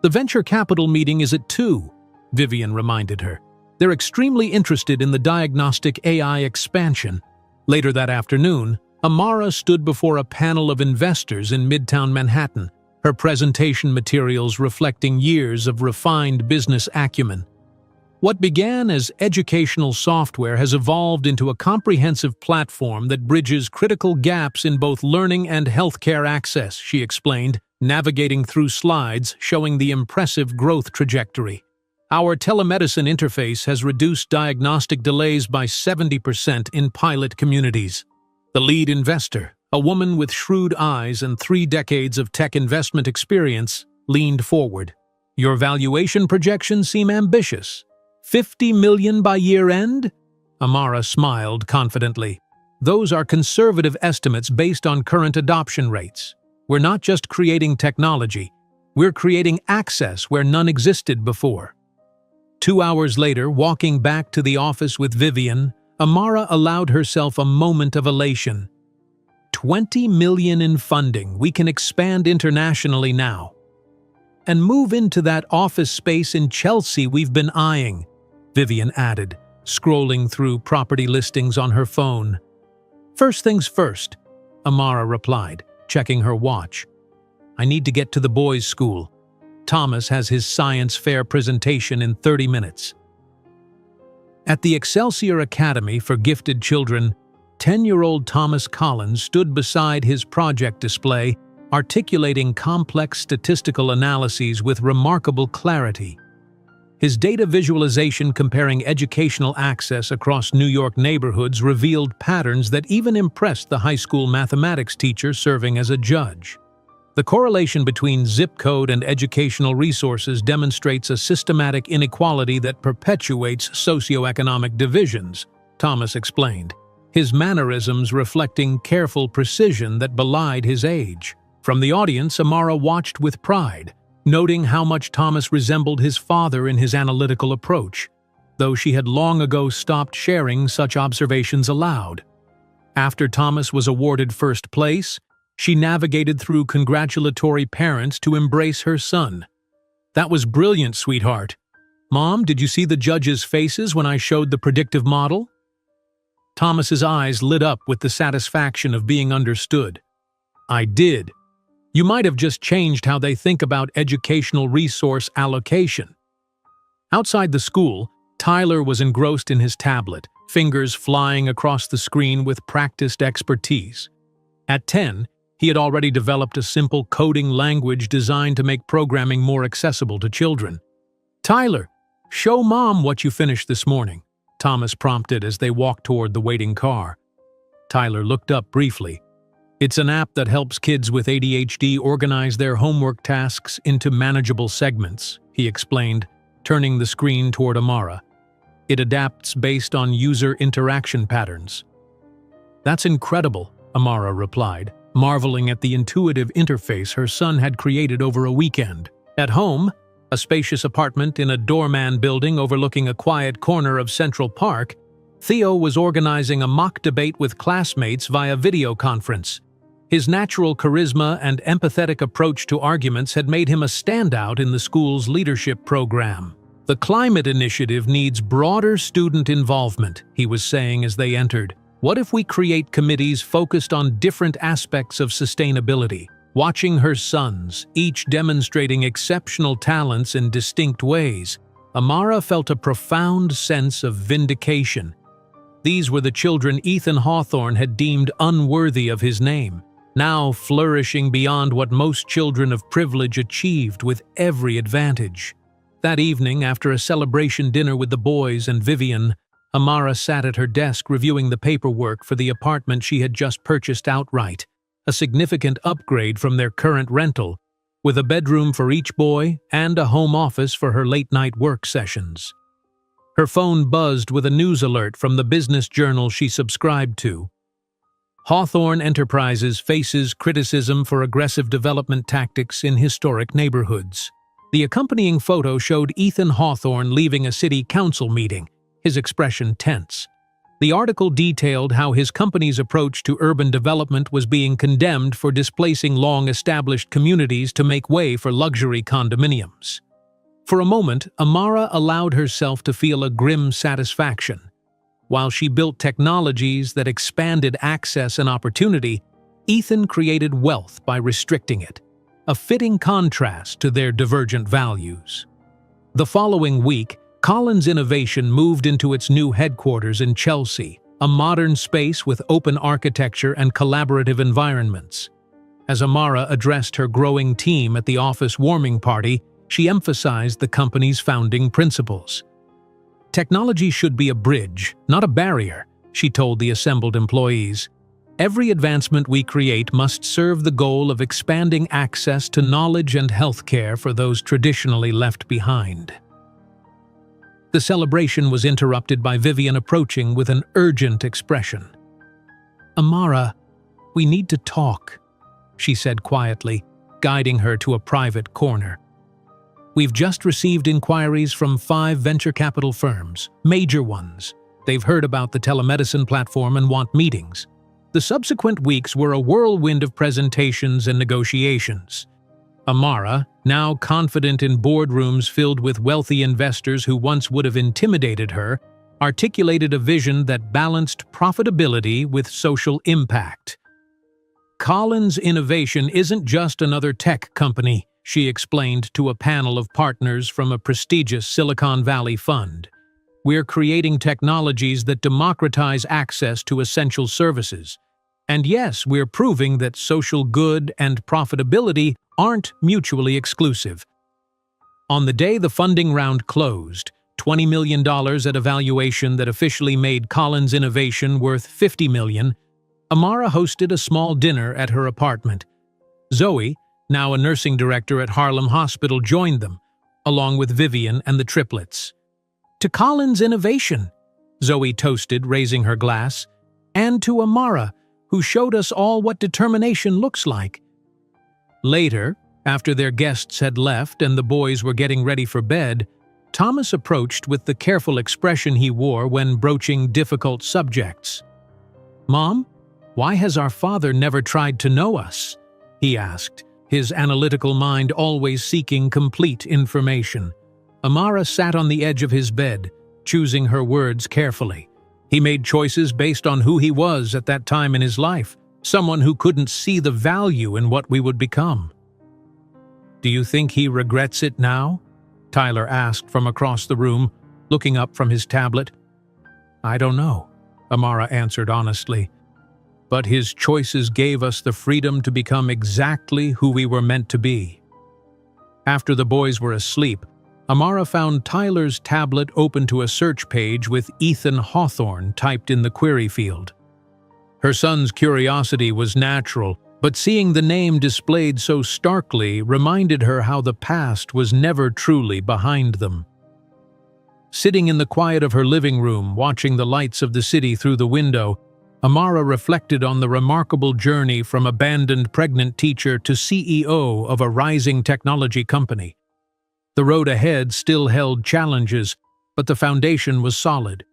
"The venture capital meeting is at 2, Vivian reminded her. "They're extremely interested in the diagnostic AI expansion." Later that afternoon, Amara stood before a panel of investors in Midtown Manhattan, her presentation materials reflecting years of refined business acumen. What began as educational software has evolved into a comprehensive platform that bridges critical gaps in both learning and healthcare access, she explained, navigating through slides showing the impressive growth trajectory. "Our telemedicine interface has reduced diagnostic delays by 70% in pilot communities." The lead investor, a woman with shrewd eyes and 3 decades of tech investment experience, leaned forward. "Your valuation projections seem ambitious. 50 million by year-end?" Amara smiled confidently. "Those are conservative estimates based on current adoption rates. We're not just creating technology, we're creating access where none existed before." 2 hours later, walking back to the office with Vivian, Amara allowed herself a moment of elation. 20 million in funding, we can expand internationally now. "And move into that office space in Chelsea we've been eyeing," Vivian added, scrolling through property listings on her phone. "First things first," Amara replied, checking her watch. "I need to get to the boys' school. Thomas has his science fair presentation in 30 minutes." At the Excelsior Academy for Gifted Children, 10-year-old Thomas Collins stood beside his project display, articulating complex statistical analyses with remarkable clarity. His data visualization comparing educational access across New York neighborhoods revealed patterns that even impressed the high school mathematics teacher serving as a judge. The correlation between zip code and educational resources demonstrates a systematic inequality that perpetuates socioeconomic divisions, Thomas explained, his mannerisms reflecting careful precision that belied his age. From the audience, Amara watched with pride, noting how much Thomas resembled his father in his analytical approach, though she had long ago stopped sharing such observations aloud. After Thomas was awarded first place, she navigated through congratulatory parents to embrace her son. "That was brilliant, sweetheart. Mom, did you see the judges' faces when I showed the predictive model?" Thomas's eyes lit up with the satisfaction of being understood. "I did. You might have just changed how they think about educational resource allocation." Outside the school, Tyler was engrossed in his tablet, fingers flying across the screen with practiced expertise. At 10, he had already developed a simple coding language designed to make programming more accessible to children. "Tyler, show Mom what you finished this morning," Thomas prompted as they walked toward the waiting car. Tyler looked up briefly. "It's an app that helps kids with ADHD organize their homework tasks into manageable segments," he explained, turning the screen toward Amara. "It adapts based on user interaction patterns." "That's incredible," Amara replied, marveling at the intuitive interface her son had created over a weekend. At home, a spacious apartment in a doorman building overlooking a quiet corner of Central Park, Theo was organizing a mock debate with classmates via video conference. His natural charisma and empathetic approach to arguments had made him a standout in the school's leadership program. "The climate initiative needs broader student involvement," he was saying as they entered. "What if we create committees focused on different aspects of sustainability?" Watching her sons, each demonstrating exceptional talents in distinct ways, Amara felt a profound sense of vindication. These were the children Ethan Hawthorne had deemed unworthy of his name, now flourishing beyond what most children of privilege achieved with every advantage. That evening, after a celebration dinner with the boys and Vivian, Amara sat at her desk reviewing the paperwork for the apartment she had just purchased outright, a significant upgrade from their current rental, with a bedroom for each boy and a home office for her late-night work sessions. Her phone buzzed with a news alert from the business journal she subscribed to. Hawthorne Enterprises faces criticism for aggressive development tactics in historic neighborhoods. The accompanying photo showed Ethan Hawthorne leaving a city council meeting, his expression tense. The article detailed how his company's approach to urban development was being condemned for displacing long-established communities to make way for luxury condominiums. For a moment, Amara allowed herself to feel a grim satisfaction. While she built technologies that expanded access and opportunity, Ethan created wealth by restricting it, a fitting contrast to their divergent values. The following week, Collins Innovation moved into its new headquarters in Chelsea, a modern space with open architecture and collaborative environments. As Amara addressed her growing team at the office warming party, she emphasized the company's founding principles. "Technology should be a bridge, not a barrier," she told the assembled employees. "Every advancement we create must serve the goal of expanding access to knowledge and healthcare for those traditionally left behind." The celebration was interrupted by Vivian approaching with an urgent expression. "Amara, we need to talk," she said quietly, guiding her to a private corner. "We've just received inquiries from 5 venture capital firms, major ones. They've heard about the telemedicine platform and want meetings." The subsequent weeks were a whirlwind of presentations and negotiations. Amara, now confident in boardrooms filled with wealthy investors who once would have intimidated her, articulated a vision that balanced profitability with social impact. "Collins Innovation isn't just another tech company," she explained to a panel of partners from a prestigious Silicon Valley fund. We're creating technologies that democratize access to essential services. And yes, we're proving that social good and profitability aren't mutually exclusive. On the day the funding round closed, $20 million at a valuation that officially made Collins Innovation worth $50 million, Amara hosted a small dinner at her apartment. Zoe, now a nursing director at Harlem Hospital, joined them, along with Vivian and the Triplets. To Collins Innovation, Zoe toasted, raising her glass, and to Amara, who showed us all what determination looks like. Later, after their guests had left and the boys were getting ready for bed, Thomas approached with the careful expression he wore when broaching difficult subjects. "Mom, why has our father never tried to know us?" he asked, his analytical mind always seeking complete information. Amara sat on the edge of his bed, choosing her words carefully. He made choices based on who he was at that time in his life, someone who couldn't see the value in what we would become. "Do you think he regrets it now?" Tyler asked from across the room, looking up from his tablet. "I don't know," Amara answered honestly. "But his choices gave us the freedom to become exactly who we were meant to be." After the boys were asleep, Amara found Tyler's tablet open to a search page with Ethan Hawthorne typed in the query field. Her son's curiosity was natural, but seeing the name displayed so starkly reminded her how the past was never truly behind them. Sitting in the quiet of her living room, watching the lights of the city through the window, Amara reflected on the remarkable journey from abandoned pregnant teacher to CEO of a rising technology company. The road ahead still held challenges, but the foundation was solid.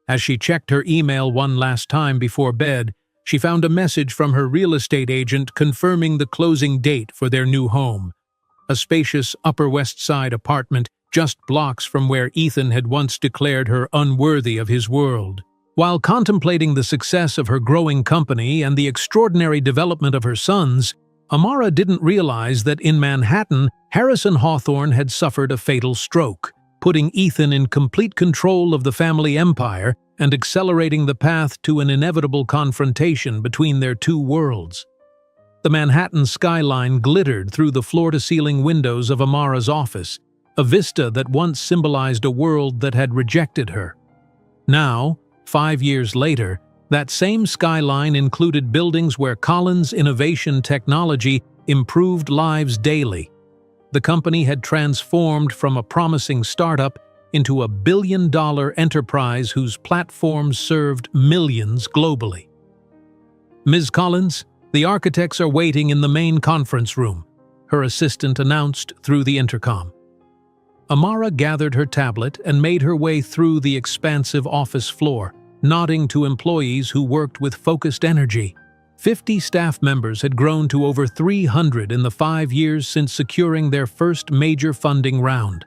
As she checked her email one last time before bed, she found a message from her real estate agent confirming the closing date for their new home, a spacious Upper West Side apartment just blocks from where Ethan had once declared her unworthy of his world. While contemplating the success of her growing company and the extraordinary development of her sons, Amara didn't realize that in Manhattan, Harrison Hawthorne had suffered a fatal stroke, putting Ethan in complete control of the family empire and accelerating the path to an inevitable confrontation between their two worlds. The Manhattan skyline glittered through the floor-to-ceiling windows of Amara's office, a vista that once symbolized a world that had rejected her. Now, 5 years later, that same skyline included buildings where Collins Innovation Technology improved lives daily. The company had transformed from a promising startup into a billion-dollar enterprise whose platforms served millions globally. "Ms. Collins, the architects are waiting in the main conference room," her assistant announced through the intercom. Amara gathered her tablet and made her way through the expansive office floor, nodding to employees who worked with focused energy. 50 staff members had grown to over 300 in the 5 years since securing their first major funding round.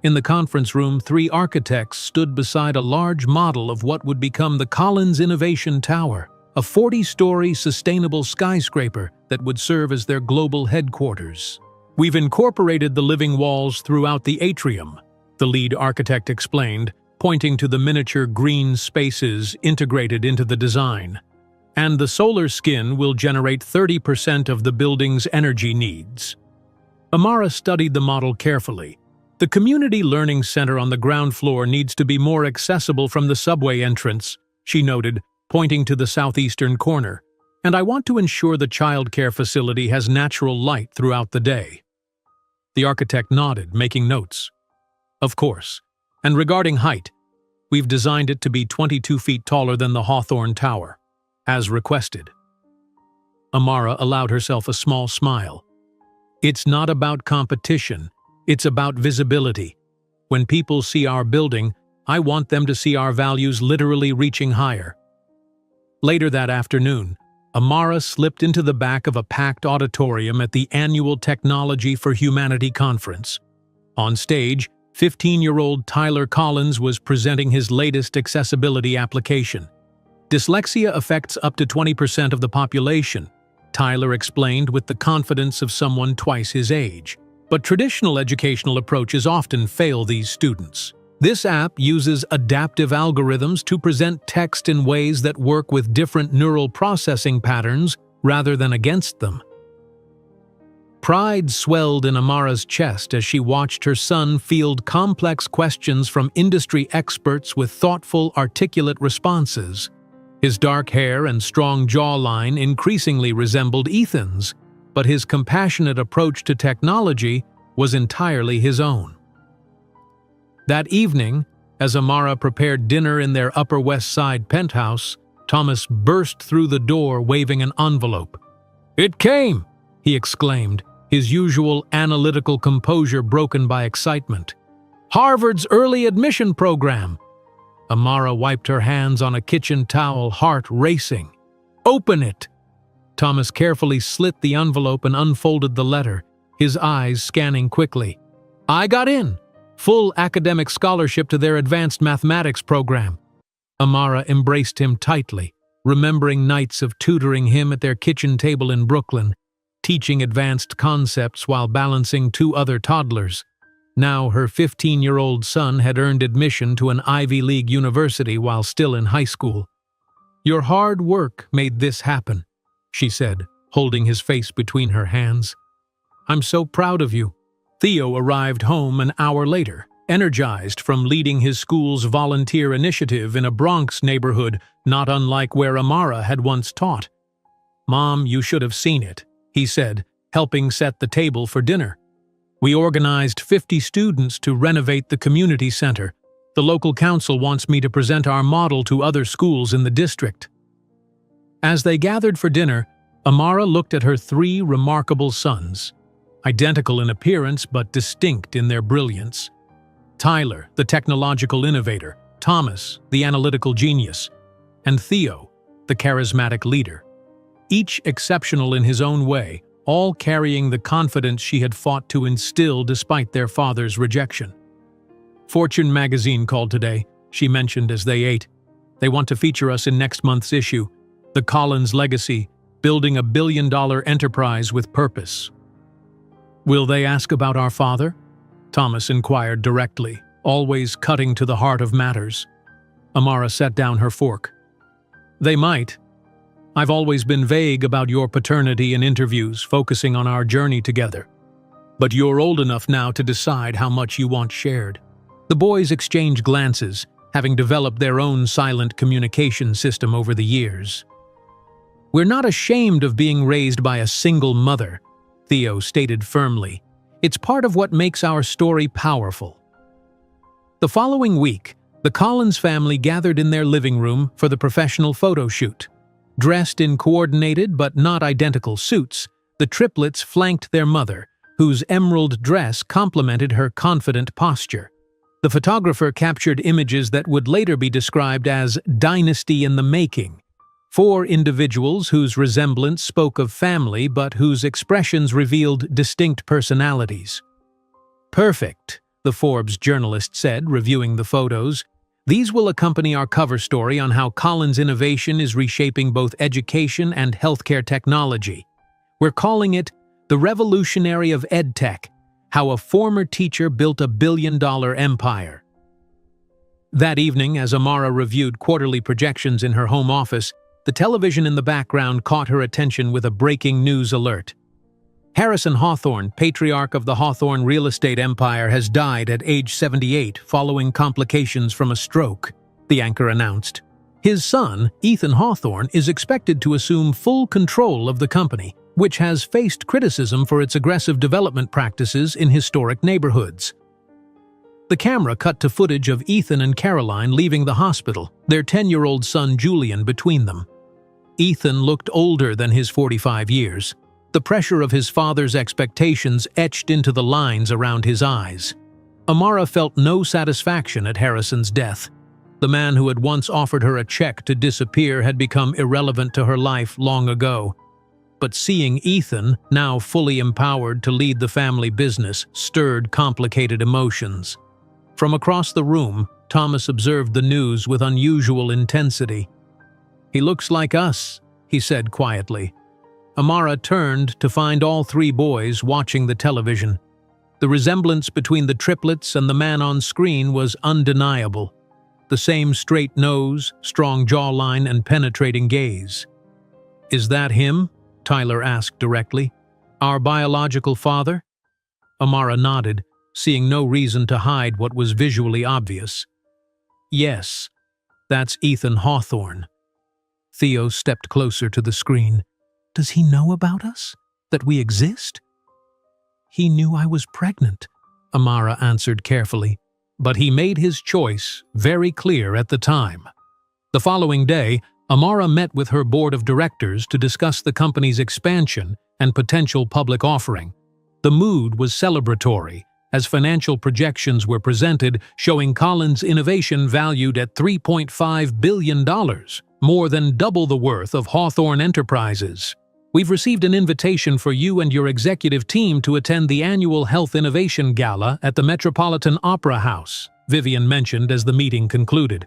In the conference room, 3 architects stood beside a large model of what would become the Collins Innovation Tower, a 40-story sustainable skyscraper that would serve as their global headquarters. "We've incorporated the living walls throughout the atrium," the lead architect explained, pointing to the miniature green spaces integrated into the design. "And the solar skin will generate 30% of the building's energy needs." Amara studied the model carefully. "The Community Learning Center on the ground floor needs to be more accessible from the subway entrance," she noted, pointing to the southeastern corner. "And I want to ensure the childcare facility has natural light throughout the day." The architect nodded, making notes. "Of course. And regarding height, we've designed it to be 22 feet taller than the Hawthorne Tower, as requested." Amara allowed herself a small smile. "It's not about competition, it's about visibility. When people see our building, I want them to see our values literally reaching higher." Later that afternoon, Amara slipped into the back of a packed auditorium at the annual Technology for Humanity conference. On stage, 15-year-old Tyler Collins was presenting his latest accessibility application. "Dyslexia affects up to 20% of the population," Tyler explained with the confidence of someone twice his age. "But traditional educational approaches often fail these students. This app uses adaptive algorithms to present text in ways that work with different neural processing patterns rather than against them. Pride swelled in Amara's chest as she watched her son field complex questions from industry experts with thoughtful, articulate responses. His dark hair and strong jawline increasingly resembled Ethan's, but his compassionate approach to technology was entirely his own. That evening, as Amara prepared dinner in their Upper West Side penthouse, Thomas burst through the door waving an envelope. "It came!" he exclaimed, his usual analytical composure broken by excitement. "Harvard's early admission program!" Amara wiped her hands on a kitchen towel, heart racing. "Open it!" Thomas carefully slit the envelope and unfolded the letter, his eyes scanning quickly. "I got in! Full academic scholarship to their advanced mathematics program." Amara embraced him tightly, remembering nights of tutoring him at their kitchen table in Brooklyn, teaching advanced concepts while balancing two other toddlers. Now her 15-year-old son had earned admission to an Ivy League university while still in high school. "Your hard work made this happen," she said, holding his face between her hands. "I'm so proud of you." Theo arrived home an hour later, energized from leading his school's volunteer initiative in a Bronx neighborhood not unlike where Amara had once taught. "Mom, you should have seen it," he said, helping set the table for dinner. "We organized 50 students to renovate the community center. The local council wants me to present our model to other schools in the district." As they gathered for dinner, Amara looked at her 3 remarkable sons, identical in appearance but distinct in their brilliance. Tyler, the technological innovator, Thomas, the analytical genius, and Theo, the charismatic leader. Each exceptional in his own way, all carrying the confidence she had fought to instill despite their father's rejection. "Fortune magazine called today," she mentioned as they ate. "They want to feature us in next month's issue. The Collins Legacy, building a billion-dollar enterprise with purpose." "Will they ask about our father?" Thomas inquired directly, always cutting to the heart of matters. Amara set down her fork. "They might. I've always been vague about your paternity in interviews, focusing on our journey together. But you're old enough now to decide how much you want shared." The boys exchanged glances, having developed their own silent communication system over the years. "We're not ashamed of being raised by a single mother," Theo stated firmly. "It's part of what makes our story powerful." The following week, the Collins family gathered in their living room for the professional photo shoot. Dressed in coordinated but not identical suits, the triplets flanked their mother, whose emerald dress complemented her confident posture. The photographer captured images that would later be described as dynasty in the making. 4 individuals whose resemblance spoke of family but whose expressions revealed distinct personalities. "Perfect," the Forbes journalist said, reviewing the photos. "These will accompany our cover story on how Collins innovation is reshaping both education and healthcare technology. We're calling it The Revolutionary of EdTech, How a Former Teacher Built a Billion-Dollar Empire." That evening, as Amara reviewed quarterly projections in her home office, the television in the background caught her attention with a breaking news alert. Harrison Hawthorne, patriarch of the Hawthorne real estate empire, has died at age 78 following complications from a stroke, the anchor announced. His son, Ethan Hawthorne, is expected to assume full control of the company, which has faced criticism for its aggressive development practices in historic neighborhoods. The camera cut to footage of Ethan and Caroline leaving the hospital, their 10-year-old son Julian between them. Ethan looked older than his 45 years. The pressure of his father's expectations etched into the lines around his eyes. Amara felt no satisfaction at Harrison's death. The man who had once offered her a check to disappear had become irrelevant to her life long ago. But seeing Ethan, now fully empowered to lead the family business, stirred complicated emotions. From across the room, Thomas observed the news with unusual intensity. "He looks like us," he said quietly. Amara turned to find all 3 boys watching the television. The resemblance between the triplets and the man on screen was undeniable. The same straight nose, strong jawline, and penetrating gaze. "Is that him?" Tyler asked directly. "Our biological father?" Amara nodded, seeing no reason to hide what was visually obvious. "Yes, that's Ethan Hawthorne." Theo stepped closer to the screen. "Does he know about us? That we exist?" "He knew I was pregnant," Amara answered carefully, "but he made his choice very clear at the time." The following day, Amara met with her board of directors to discuss the company's expansion and potential public offering. The mood was celebratory, as financial projections were presented showing Collins Innovation valued at $3.5 billion, more than double the worth of Hawthorne Enterprises. "We've received an invitation for you and your executive team to attend the annual Health Innovation Gala at the Metropolitan Opera House," Vivian mentioned as the meeting concluded.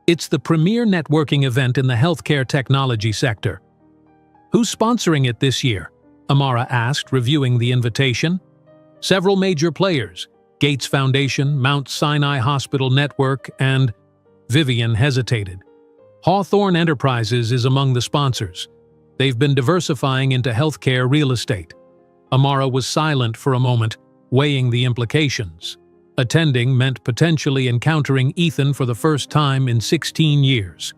"It's the premier networking event in the healthcare technology sector." "Who's sponsoring it this year?" Amara asked, reviewing the invitation. "Several major players: Gates Foundation, Mount Sinai Hospital Network, and—" Vivian hesitated. "Hawthorne Enterprises is among the sponsors. They've been diversifying into healthcare real estate." Amara was silent for a moment, weighing the implications. Attending meant potentially encountering Ethan for the first time in 16 years.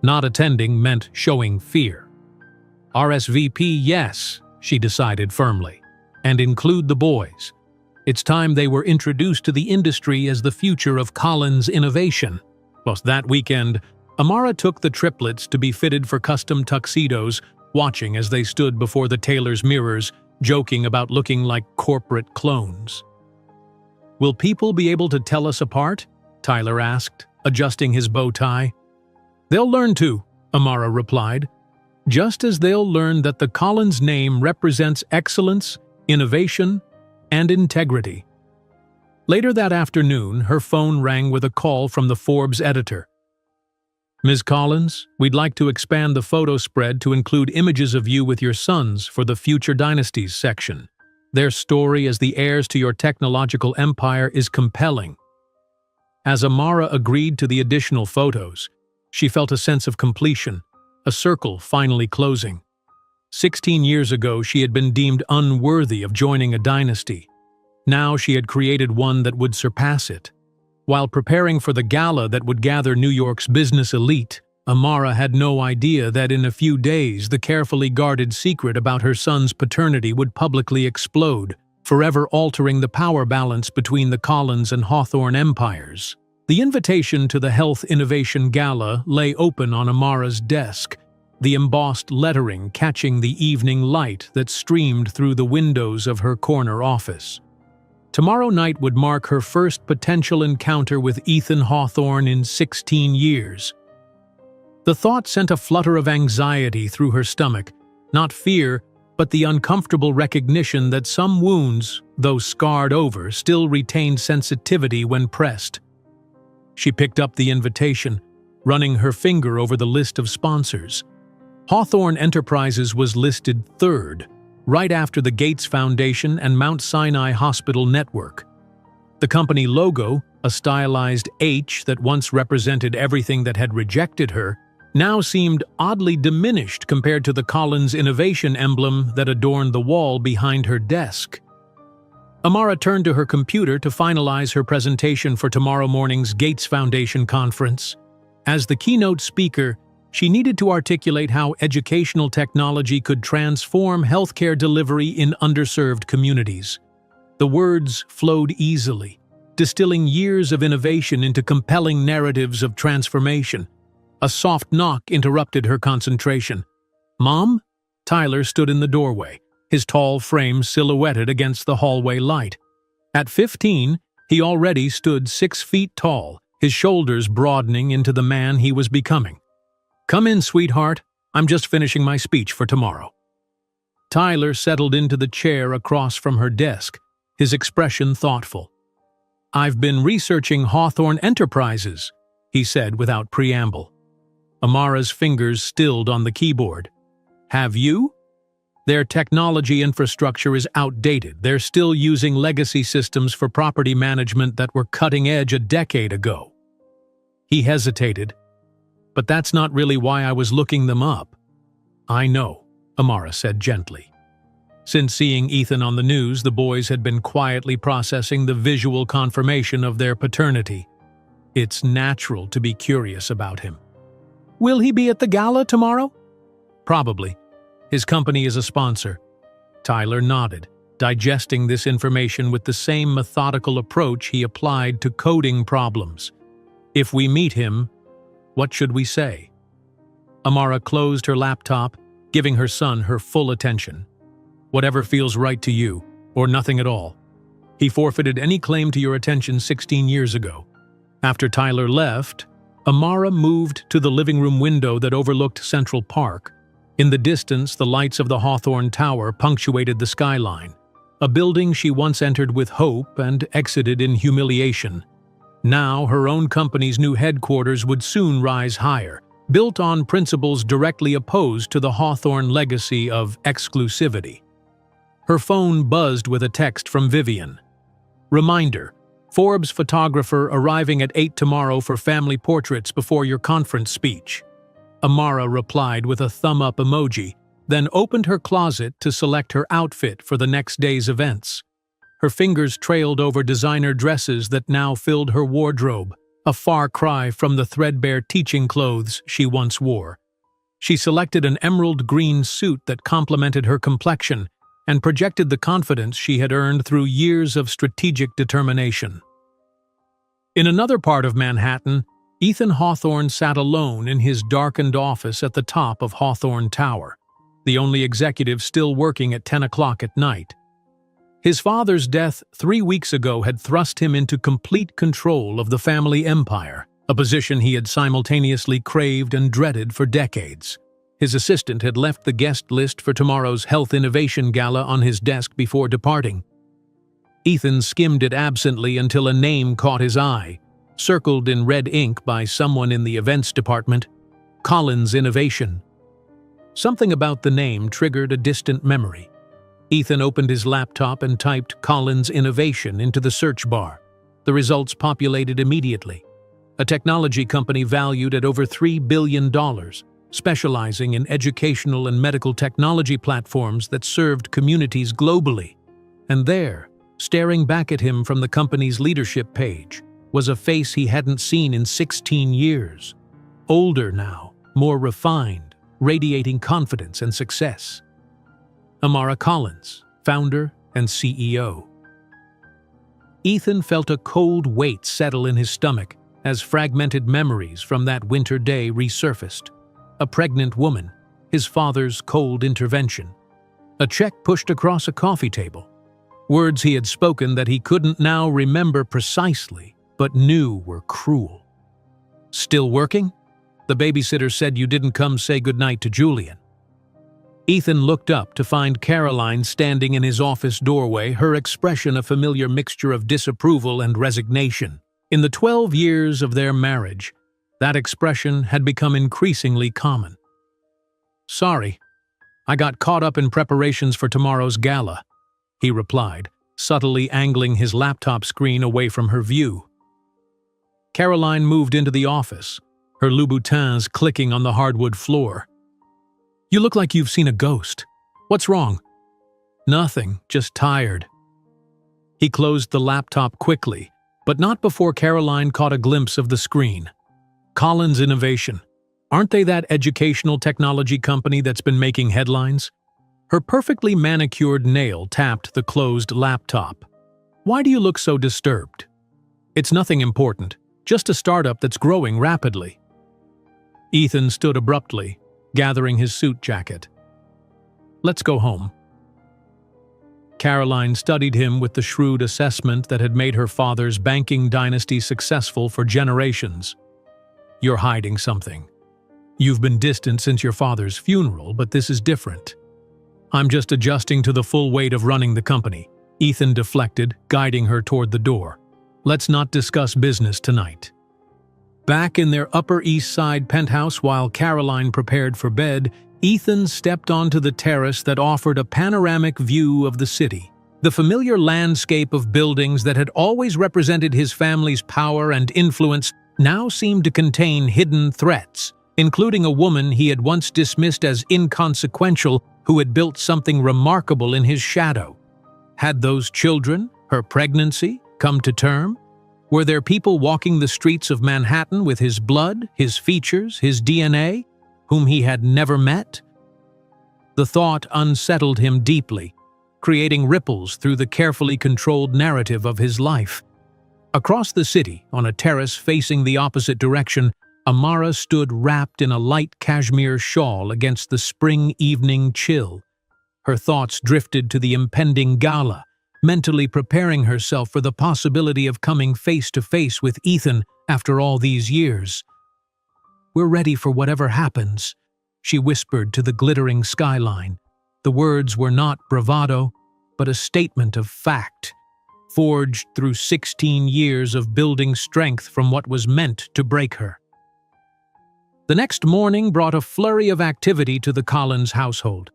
Not attending meant showing fear. "RSVP, yes," she decided firmly, "and include the boys. It's time they were introduced to the industry as the future of Collins Innovation." Plus, that weekend, Amara took the triplets to be fitted for custom tuxedos, watching as they stood before the tailor's mirrors, joking about looking like corporate clones. "Will people be able to tell us apart?" Tyler asked, adjusting his bow tie. "They'll learn to," Amara replied, "just as they'll learn that the Collins name represents excellence, innovation, and integrity." Later that afternoon, her phone rang with a call from the Forbes editor. "Ms. Collins, we'd like to expand the photo spread to include images of you with your sons for the Future Dynasties section. Their story as the heirs to your technological empire is compelling." As Amara agreed to the additional photos, she felt a sense of completion, a circle finally closing. 16 years ago, she had been deemed unworthy of joining a dynasty. Now she had created one that would surpass it. While preparing for the gala that would gather New York's business elite, Amara had no idea that in a few days the carefully guarded secret about her son's paternity would publicly explode, forever altering the power balance between the Collins and Hawthorne empires. The invitation to the Health Innovation Gala lay open on Amara's desk, the embossed lettering catching the evening light that streamed through the windows of her corner office. Tomorrow night would mark her first potential encounter with Ethan Hawthorne in 16 years. The thought sent a flutter of anxiety through her stomach, not fear, but the uncomfortable recognition that some wounds, though scarred over, still retained sensitivity when pressed. She picked up the invitation, running her finger over the list of sponsors. Hawthorne Enterprises was listed third, right after the Gates Foundation and Mount Sinai Hospital Network. The company logo, a stylized H that once represented everything that had rejected her, now seemed oddly diminished compared to the Collins Innovation emblem that adorned the wall behind her desk. Amara turned to her computer to finalize her presentation for tomorrow morning's Gates Foundation conference. As the keynote speaker, she needed to articulate how educational technology could transform healthcare delivery in underserved communities. The words flowed easily, distilling years of innovation into compelling narratives of transformation. A soft knock interrupted her concentration. "Mom?" Tyler stood in the doorway, his tall frame silhouetted against the hallway light. At 15, he already stood 6 feet tall, his shoulders broadening into the man he was becoming. "Come in, sweetheart. I'm just finishing my speech for tomorrow." Tyler settled into the chair across from her desk, his expression thoughtful. "I've been researching Hawthorne Enterprises," he said without preamble. Amara's fingers stilled on the keyboard. "Have you?" Their technology infrastructure is outdated. They're still using legacy systems for property management that were cutting edge a decade ago. He hesitated. But that's not really why I was looking them up. I know, Amara said gently. Since seeing Ethan on the news, the boys had been quietly processing the visual confirmation of their paternity. It's natural to be curious about him. Will he be at the gala tomorrow? Probably. His company is a sponsor. Tyler nodded, digesting this information with the same methodical approach he applied to coding problems. If we meet him, what should we say? Amara closed her laptop, giving her son her full attention. Whatever feels right to you, or nothing at all. He forfeited any claim to your attention 16 years ago. After Tyler left, Amara moved to the living room window that overlooked Central Park. In the distance, the lights of the Hawthorne Tower punctuated the skyline, a building she once entered with hope and exited in humiliation. Now, her own company's new headquarters would soon rise higher, built on principles directly opposed to the Hawthorne legacy of exclusivity. Her phone buzzed with a text from Vivian. Reminder, Forbes photographer arriving at 8 tomorrow for family portraits before your conference speech. Amara replied with a thumb-up emoji, then opened her closet to select her outfit for the next day's events. Her fingers trailed over designer dresses that now filled her wardrobe, a far cry from the threadbare teaching clothes she once wore. She selected an emerald green suit that complemented her complexion and projected the confidence she had earned through years of strategic determination. In another part of Manhattan, Ethan Hawthorne sat alone in his darkened office at the top of Hawthorne Tower, the only executive still working at 10 o'clock at night. His father's death 3 weeks ago had thrust him into complete control of the family empire, a position he had simultaneously craved and dreaded for decades. His assistant had left the guest list for tomorrow's Health Innovation Gala on his desk before departing. Ethan skimmed it absently until a name caught his eye, circled in red ink by someone in the events department: Collins Innovation. Something about the name triggered a distant memory. Ethan opened his laptop and typed Collins Innovation into the search bar. The results populated immediately. A technology company valued at over $3 billion, specializing in educational and medical technology platforms that served communities globally. And there, staring back at him from the company's leadership page, was a face he hadn't seen in 16 years. Older now, more refined, radiating confidence and success. Amara Collins, founder and CEO. Ethan felt a cold weight settle in his stomach as fragmented memories from that winter day resurfaced. A pregnant woman, his father's cold intervention, a check pushed across a coffee table, words he had spoken that he couldn't now remember precisely, but knew were cruel. Still working? The babysitter said you didn't come say goodnight to Julian. Ethan looked up to find Caroline standing in his office doorway, her expression a familiar mixture of disapproval and resignation. In the 12 years of their marriage, that expression had become increasingly common. Sorry, I got caught up in preparations for tomorrow's gala, he replied, subtly angling his laptop screen away from her view. Caroline moved into the office, her Louboutins clicking on the hardwood floor. You look like you've seen a ghost. What's wrong? Nothing, just tired. He closed the laptop quickly, but not before Caroline caught a glimpse of the screen. Collins Innovation. Aren't they that educational technology company that's been making headlines? Her perfectly manicured nail tapped the closed laptop. Why do you look so disturbed? It's nothing important, just a startup that's growing rapidly. Ethan stood abruptly, gathering his suit jacket. Let's go home. Caroline studied him with the shrewd assessment that had made her father's banking dynasty successful for generations. You're hiding something. You've been distant since your father's funeral, but this is different. I'm just adjusting to the full weight of running the company. Ethan deflected, guiding her toward the door. Let's not discuss business tonight. Back in their Upper East Side penthouse while Caroline prepared for bed, Ethan stepped onto the terrace that offered a panoramic view of the city. The familiar landscape of buildings that had always represented his family's power and influence now seemed to contain hidden threats, including a woman he had once dismissed as inconsequential who had built something remarkable in his shadow. Had those children, her pregnancy, come to term? Were there people walking the streets of Manhattan with his blood, his features, his DNA, whom he had never met? The thought unsettled him deeply, creating ripples through the carefully controlled narrative of his life. Across the city, on a terrace facing the opposite direction, Amara stood wrapped in a light cashmere shawl against the spring evening chill. Her thoughts drifted to the impending gala, mentally preparing herself for the possibility of coming face to face with Ethan after all these years. "We're ready for whatever happens," she whispered to the glittering skyline. The words were not bravado, but a statement of fact, forged through 16 years of building strength from what was meant to break her. The next morning brought a flurry of activity to the Collins household.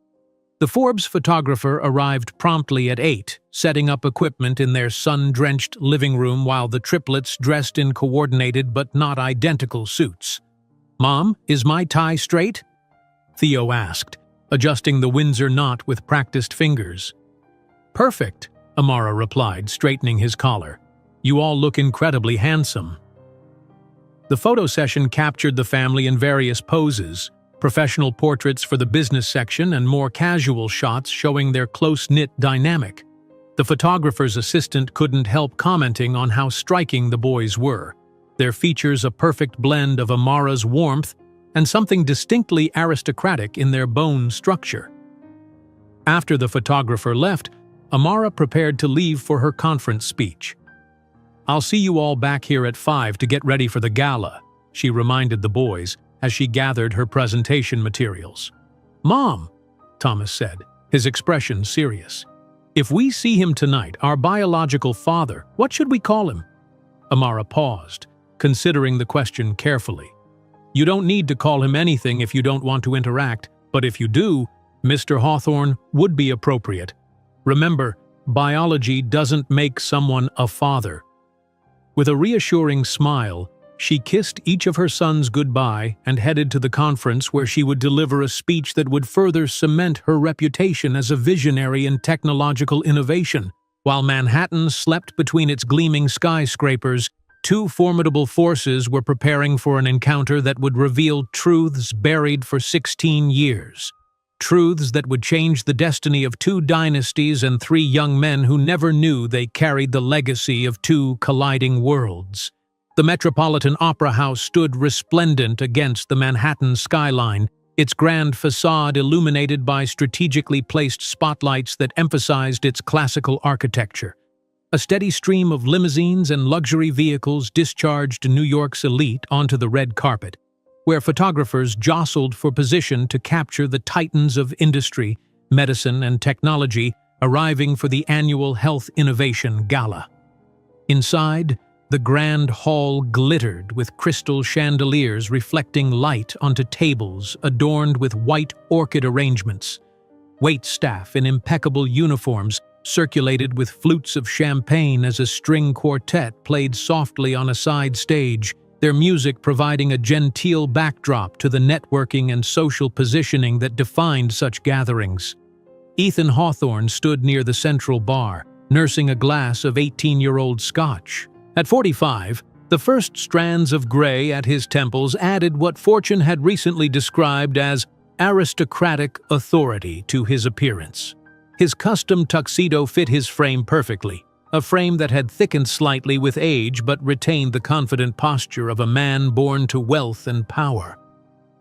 The Forbes photographer arrived promptly at 8, setting up equipment in their sun-drenched living room while the triplets dressed in coordinated but not identical suits. "Mom, is my tie straight?" Theo asked, adjusting the Windsor knot with practiced fingers. "Perfect," Amara replied, straightening his collar. "You all look incredibly handsome." The photo session captured the family in various poses, professional portraits for the business section and more casual shots showing their close-knit dynamic. The photographer's assistant couldn't help commenting on how striking the boys were, their features a perfect blend of Amara's warmth and something distinctly aristocratic in their bone structure. After the photographer left, Amara prepared to leave for her conference speech. "I'll see you all back here at 5 to get ready for the gala," she reminded the boys as she gathered her presentation materials. "Mom," Thomas said, his expression serious. "If we see him tonight, our biological father, what should we call him?" Amara paused, considering the question carefully. "You don't need to call him anything if you don't want to interact, but if you do, Mr. Hawthorne would be appropriate. Remember, biology doesn't make someone a father." With a reassuring smile, she kissed each of her sons goodbye and headed to the conference where she would deliver a speech that would further cement her reputation as a visionary in technological innovation. While Manhattan slept between its gleaming skyscrapers, two formidable forces were preparing for an encounter that would reveal truths buried for 16 years. Truths that would change the destiny of 2 dynasties and 3 young men who never knew they carried the legacy of 2 colliding worlds. The Metropolitan Opera House stood resplendent against the Manhattan skyline, its grand facade illuminated by strategically placed spotlights that emphasized its classical architecture. A steady stream of limousines and luxury vehicles discharged New York's elite onto the red carpet, where photographers jostled for position to capture the titans of industry, medicine, and technology arriving for the annual Health Innovation Gala. Inside, the grand hall glittered with crystal chandeliers reflecting light onto tables adorned with white orchid arrangements. Waitstaff in impeccable uniforms circulated with flutes of champagne as a string quartet played softly on a side stage, their music providing a genteel backdrop to the networking and social positioning that defined such gatherings. Ethan Hawthorne stood near the central bar, nursing a glass of 18-year-old scotch. At 45, the first strands of gray at his temples added what fortune had recently described as aristocratic authority to his appearance. His custom tuxedo fit his frame perfectly, a frame that had thickened slightly with age but retained the confident posture of a man born to wealth and power.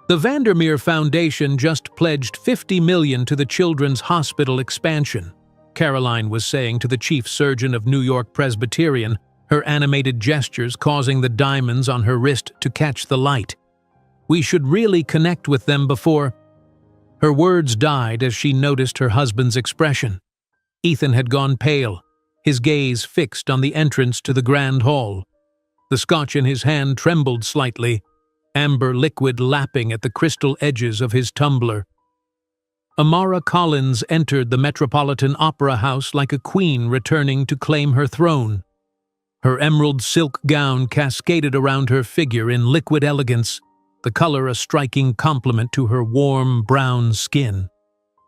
The Vandermeer Foundation just pledged $50 million to the Children's Hospital expansion, Caroline was saying to the chief surgeon of New York Presbyterian, her animated gestures causing the diamonds on her wrist to catch the light. "We should really connect with them before—" Her words died as she noticed her husband's expression. Ethan had gone pale, his gaze fixed on the entrance to the grand hall. The scotch in his hand trembled slightly, amber liquid lapping at the crystal edges of his tumbler. Amara Collins entered the Metropolitan Opera House like a queen returning to claim her throne. Her emerald silk gown cascaded around her figure in liquid elegance, the color a striking complement to her warm, brown skin.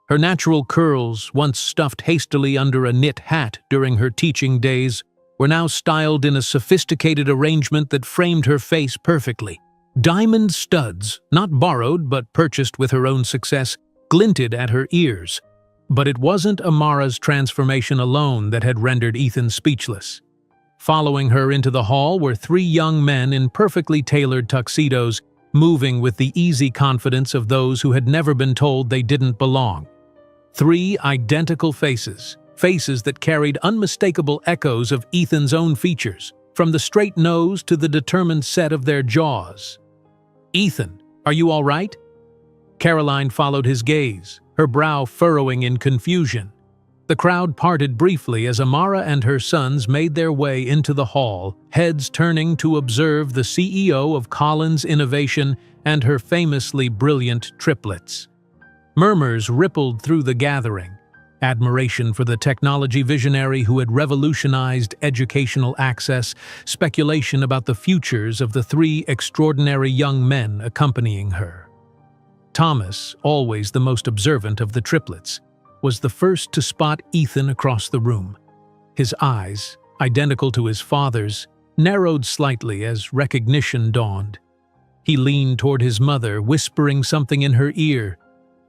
Her natural curls, once stuffed hastily under a knit hat during her teaching days, were now styled in a sophisticated arrangement that framed her face perfectly. Diamond studs, not borrowed but purchased with her own success, glinted at her ears. But it wasn't Amara's transformation alone that had rendered Ethan speechless. Following her into the hall were three young men in perfectly tailored tuxedos, moving with the easy confidence of those who had never been told they didn't belong. Three identical faces, faces that carried unmistakable echoes of Ethan's own features, from the straight nose to the determined set of their jaws. "Ethan, are you all right?" Caroline followed his gaze, her brow furrowing in confusion. The crowd parted briefly as Amara and her sons made their way into the hall, heads turning to observe the CEO of Collins Innovation and her famously brilliant triplets. Murmurs rippled through the gathering, admiration for the technology visionary who had revolutionized educational access, speculation about the futures of the three extraordinary young men accompanying her. Thomas, always the most observant of the triplets, was the first to spot Ethan across the room. His eyes, identical to his father's, narrowed slightly as recognition dawned. He leaned toward his mother, whispering something in her ear.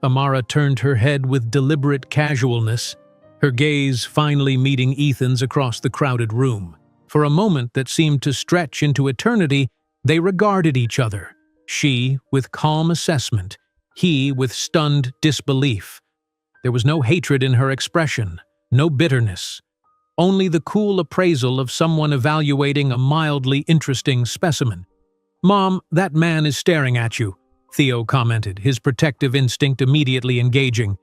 Amara turned her head with deliberate casualness, her gaze finally meeting Ethan's across the crowded room. For a moment that seemed to stretch into eternity, they regarded each other, she with calm assessment, he with stunned disbelief. There was no hatred in her expression, no bitterness, only the cool appraisal of someone evaluating a mildly interesting specimen. "Mom, that man is staring at you," Theo commented, his protective instinct immediately engaging.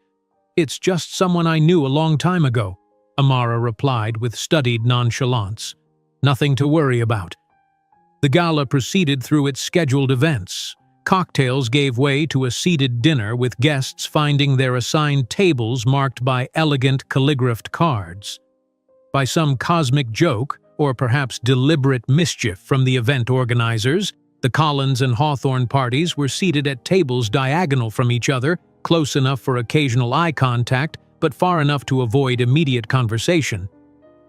"It's just someone I knew a long time ago," Amara replied with studied nonchalance. "Nothing to worry about." The gala proceeded through its scheduled events. Cocktails gave way to a seated dinner with guests finding their assigned tables marked by elegant calligraphed cards. By some cosmic joke, or perhaps deliberate mischief from the event organizers, the Collins and Hawthorne parties were seated at tables diagonal from each other, close enough for occasional eye contact, but far enough to avoid immediate conversation.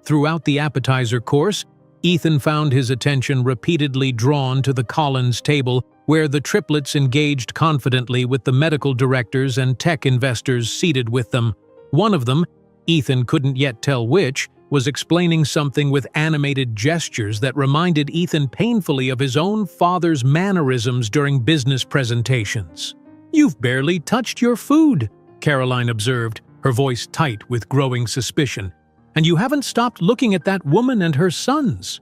Throughout the appetizer course, Ethan found his attention repeatedly drawn to the Collins table, where the triplets engaged confidently with the medical directors and tech investors seated with them. One of them, Ethan couldn't yet tell which, was explaining something with animated gestures that reminded Ethan painfully of his own father's mannerisms during business presentations. "You've barely touched your food," Caroline observed, her voice tight with growing suspicion. "And you haven't stopped looking at that woman and her sons."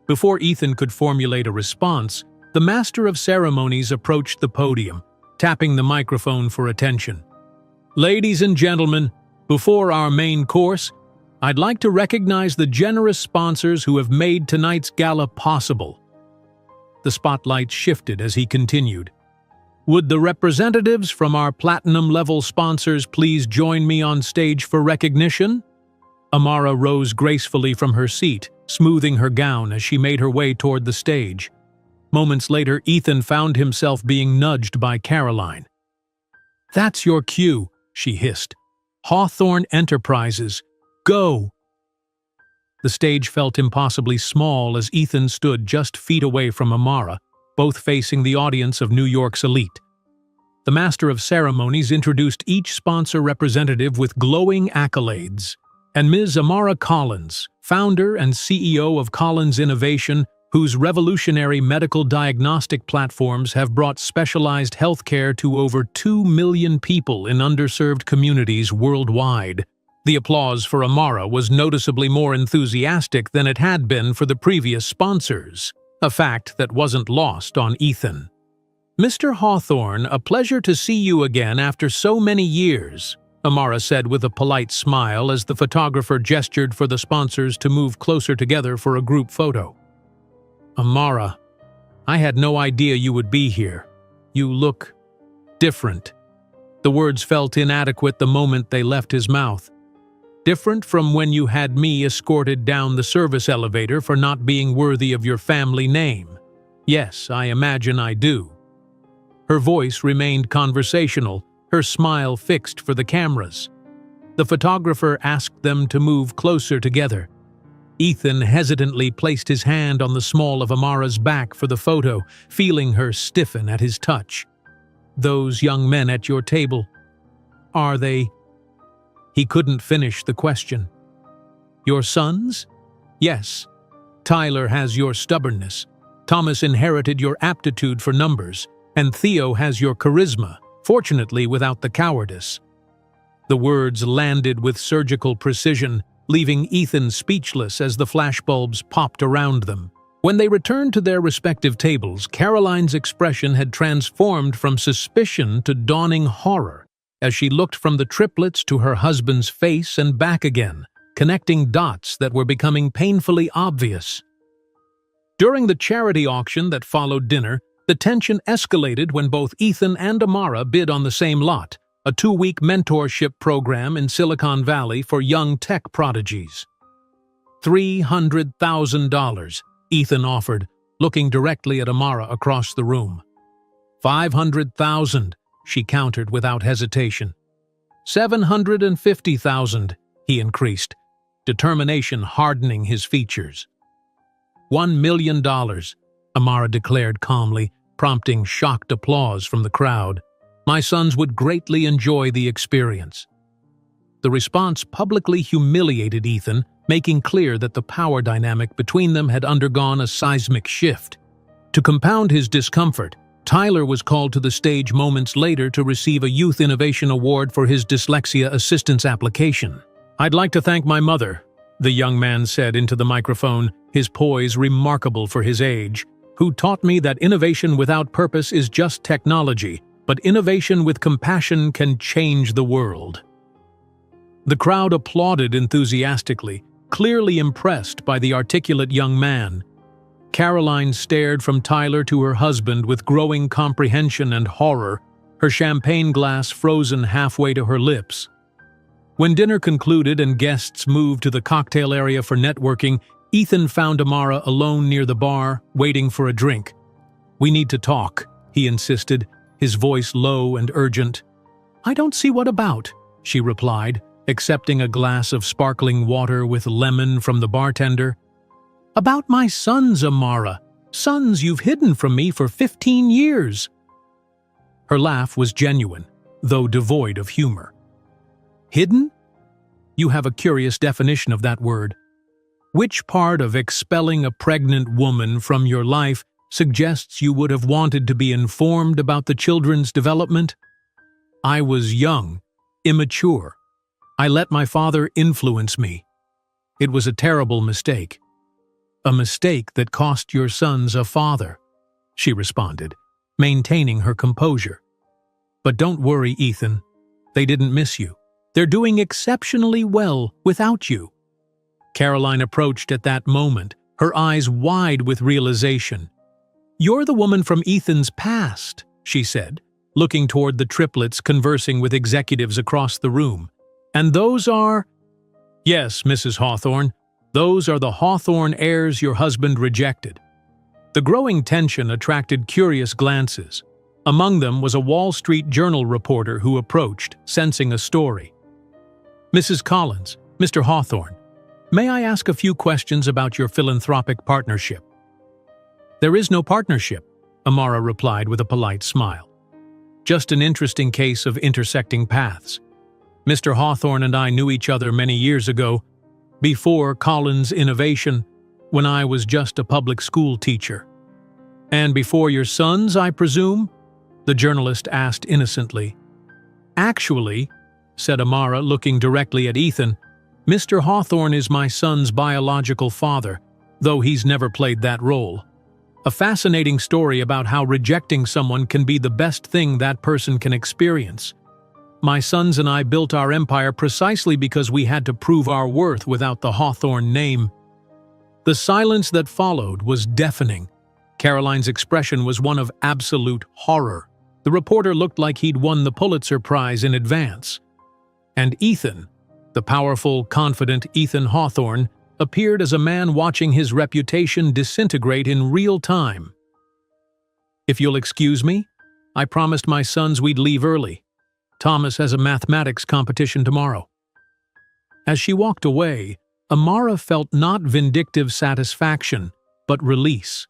Before Ethan could formulate a response, the master of ceremonies approached the podium, tapping the microphone for attention. "Ladies and gentlemen, before our main course, I'd like to recognize the generous sponsors who have made tonight's gala possible." The spotlight shifted as he continued. "Would the representatives from our platinum-level sponsors please join me on stage for recognition?" Amara rose gracefully from her seat, smoothing her gown as she made her way toward the stage. Moments later, Ethan found himself being nudged by Caroline. "That's your cue," she hissed. "Hawthorne Enterprises. Go!" The stage felt impossibly small as Ethan stood just feet away from Amara, both facing the audience of New York's elite. The master of ceremonies introduced each sponsor representative with glowing accolades, and Ms. Amara Collins, founder and CEO of Collins Innovation, whose revolutionary medical diagnostic platforms have brought specialized healthcare to over 2 million people in underserved communities worldwide. The applause for Amara was noticeably more enthusiastic than it had been for the previous sponsors, a fact that wasn't lost on Ethan. "Mr. Hawthorne, a pleasure to see you again after so many years," Amara said with a polite smile as the photographer gestured for the sponsors to move closer together for a group photo. "Amara, I had no idea you would be here. You look different." The words felt inadequate the moment they left his mouth. Different from when you had me escorted down the service elevator for not being worthy of your family name. Yes, I imagine I do. Her voice remained conversational, her smile fixed for the cameras. The photographer asked them to move closer together. Ethan hesitantly placed his hand on the small of Amara's back for the photo, feeling her stiffen at his touch. "Those young men at your table, are they—" He couldn't finish the question. "Your sons?" "Yes. Tyler has your stubbornness. Thomas inherited your aptitude for numbers, and Theo has your charisma, fortunately without the cowardice." The words landed with surgical precision, leaving Ethan speechless as the flashbulbs popped around them. When they returned to their respective tables, Caroline's expression had transformed from suspicion to dawning horror, as she looked from the triplets to her husband's face and back again, connecting dots that were becoming painfully obvious. During the charity auction that followed dinner, the tension escalated when both Ethan and Amara bid on the same lot, a 2-week mentorship program in Silicon Valley for young tech prodigies. $300,000, Ethan offered, looking directly at Amara across the room. $500,000, she countered without hesitation. $750,000, he increased, determination hardening his features. $1 million, Amara declared calmly, prompting shocked applause from the crowd. "My sons would greatly enjoy the experience." The response publicly humiliated Ethan, making clear that the power dynamic between them had undergone a seismic shift. To compound his discomfort, Tyler was called to the stage moments later to receive a Youth Innovation Award for his dyslexia assistance application. "I'd like to thank my mother," the young man said into the microphone, his poise remarkable for his age, "who taught me that innovation without purpose is just technology, but innovation with compassion can change the world." The crowd applauded enthusiastically, clearly impressed by the articulate young man. Caroline stared from Tyler to her husband with growing comprehension and horror, her champagne glass frozen halfway to her lips. When dinner concluded and guests moved to the cocktail area for networking, Ethan found Amara alone near the bar, waiting for a drink. "We need to talk," he insisted, his voice low and urgent. "I don't see what about," she replied, accepting a glass of sparkling water with lemon from the bartender. "About my sons, Amara. Sons you've hidden from me for 15 years. Her laugh was genuine, though devoid of humor. "Hidden? You have a curious definition of that word. Which part of expelling a pregnant woman from your life suggests you would have wanted to be informed about the children's development?" "I was young, immature. I let my father influence me. It was a terrible mistake. A mistake that cost your sons a father," she responded, maintaining her composure. "But don't worry, Ethan. They didn't miss you. They're doing exceptionally well without you." Caroline approached at that moment, her eyes wide with realization. "You're the woman from Ethan's past," she said, looking toward the triplets conversing with executives across the room. "And those are—" "Yes, Mrs. Hawthorne, those are the Hawthorne heirs your husband rejected." The growing tension attracted curious glances. Among them was a Wall Street Journal reporter who approached, sensing a story. "Mrs. Collins, Mr. Hawthorne, may I ask a few questions about your philanthropic partnership?" "There is no partnership," Amara replied with a polite smile. "Just an interesting case of intersecting paths. Mr. Hawthorne and I knew each other many years ago, before Collins Innovation, when I was just a public school teacher." "And before your sons, I presume?" the journalist asked innocently. "Actually," said Amara, looking directly at Ethan, "Mr. Hawthorne is my son's biological father, though he's never played that role. A fascinating story about how rejecting someone can be the best thing that person can experience. My sons and I built our empire precisely because we had to prove our worth without the Hawthorne name." The silence that followed was deafening. Caroline's expression was one of absolute horror. The reporter looked like he'd won the Pulitzer Prize in advance. And Ethan, the powerful, confident Ethan Hawthorne, appeared as a man watching his reputation disintegrate in real time. "If you'll excuse me, I promised my sons we'd leave early. Thomas has a mathematics competition tomorrow." As she walked away, Amara felt not vindictive satisfaction, but release.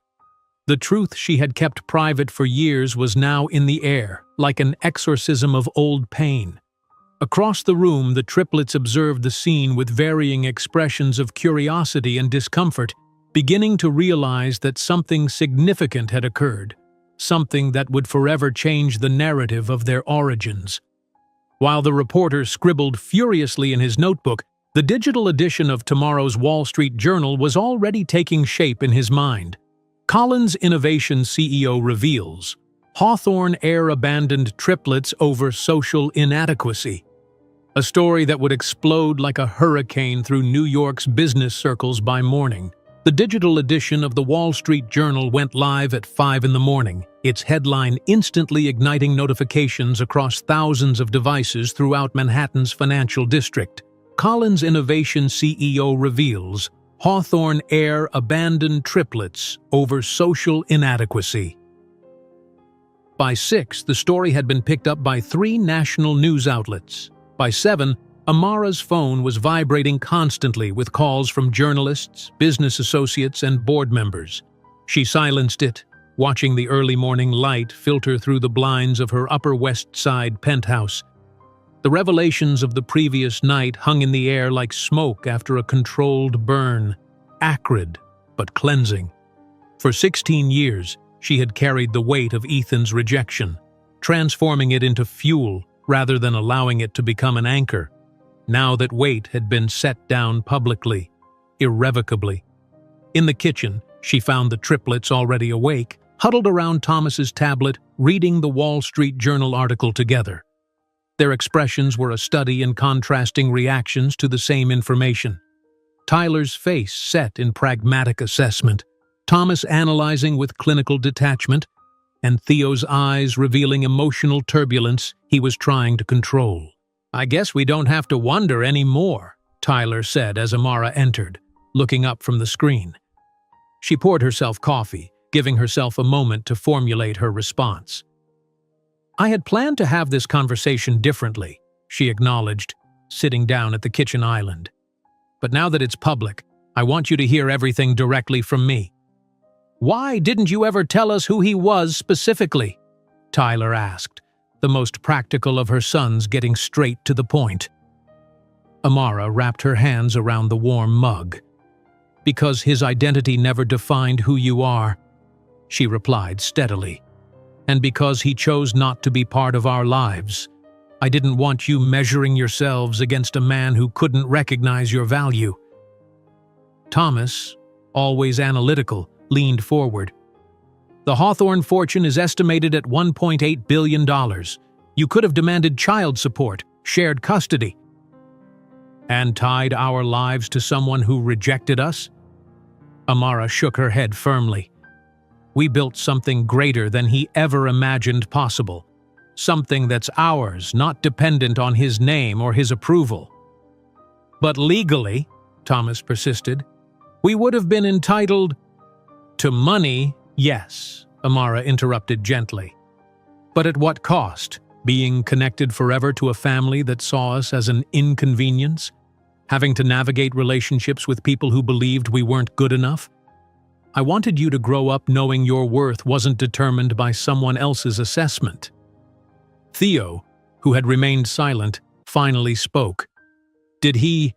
The truth she had kept private for years was now in the air, like an exorcism of old pain. Across the room, the triplets observed the scene with varying expressions of curiosity and discomfort, beginning to realize that something significant had occurred, something that would forever change the narrative of their origins. While the reporter scribbled furiously in his notebook, the digital edition of tomorrow's Wall Street Journal was already taking shape in his mind. Collins Innovation CEO reveals, Hawthorne heir abandoned triplets over social inadequacy. A story that would explode like a hurricane through New York's business circles by morning. The digital edition of the Wall Street Journal went live at 5 in the morning, its headline instantly igniting notifications across thousands of devices throughout Manhattan's financial district. Collins Innovation CEO reveals, Hawthorne heir abandoned triplets over social inadequacy. By 6, the story had been picked up by 3 national news outlets. By 7, Amara's phone was vibrating constantly with calls from journalists, business associates, and board members. She silenced it, watching the early morning light filter through the blinds of her Upper West Side penthouse. The revelations of the previous night hung in the air like smoke after a controlled burn, acrid but cleansing. For 16 years, she had carried the weight of Ethan's rejection, transforming it into fuel rather than allowing it to become an anchor. Now that weight had been set down publicly, irrevocably. In the kitchen, she found the triplets already awake, huddled around Thomas's tablet, reading the Wall Street Journal article together. Their expressions were a study in contrasting reactions to the same information. Tyler's face set in pragmatic assessment, Thomas analyzing with clinical detachment, and Theo's eyes revealing emotional turbulence he was trying to control. "I guess we don't have to wonder anymore," Tyler said as Amara entered, looking up from the screen. She poured herself coffee, giving herself a moment to formulate her response. "I had planned to have this conversation differently," she acknowledged, sitting down at the kitchen island. "But now that it's public, I want you to hear everything directly from me." "Why didn't you ever tell us who he was specifically?" Tyler asked, the most practical of her sons getting straight to the point. Amara wrapped her hands around the warm mug. "Because his identity never defined who you are," she replied steadily. "And because he chose not to be part of our lives. I didn't want you measuring yourselves against a man who couldn't recognize your value." Thomas, always analytical, leaned forward. "The Hawthorne fortune is estimated at $1.8 billion. You could have demanded child support, shared custody, and tied our lives to someone who rejected us." Amara shook her head firmly. "We built something greater than he ever imagined possible. Something that's ours, not dependent on his name or his approval." "But legally," Thomas persisted, "we would have been entitled to money." "Yes," Amara interrupted gently. "But at what cost? Being connected forever to a family that saw us as an inconvenience? Having to navigate relationships with people who believed we weren't good enough? I wanted you to grow up knowing your worth wasn't determined by someone else's assessment." Theo, who had remained silent, finally spoke. "Did he—"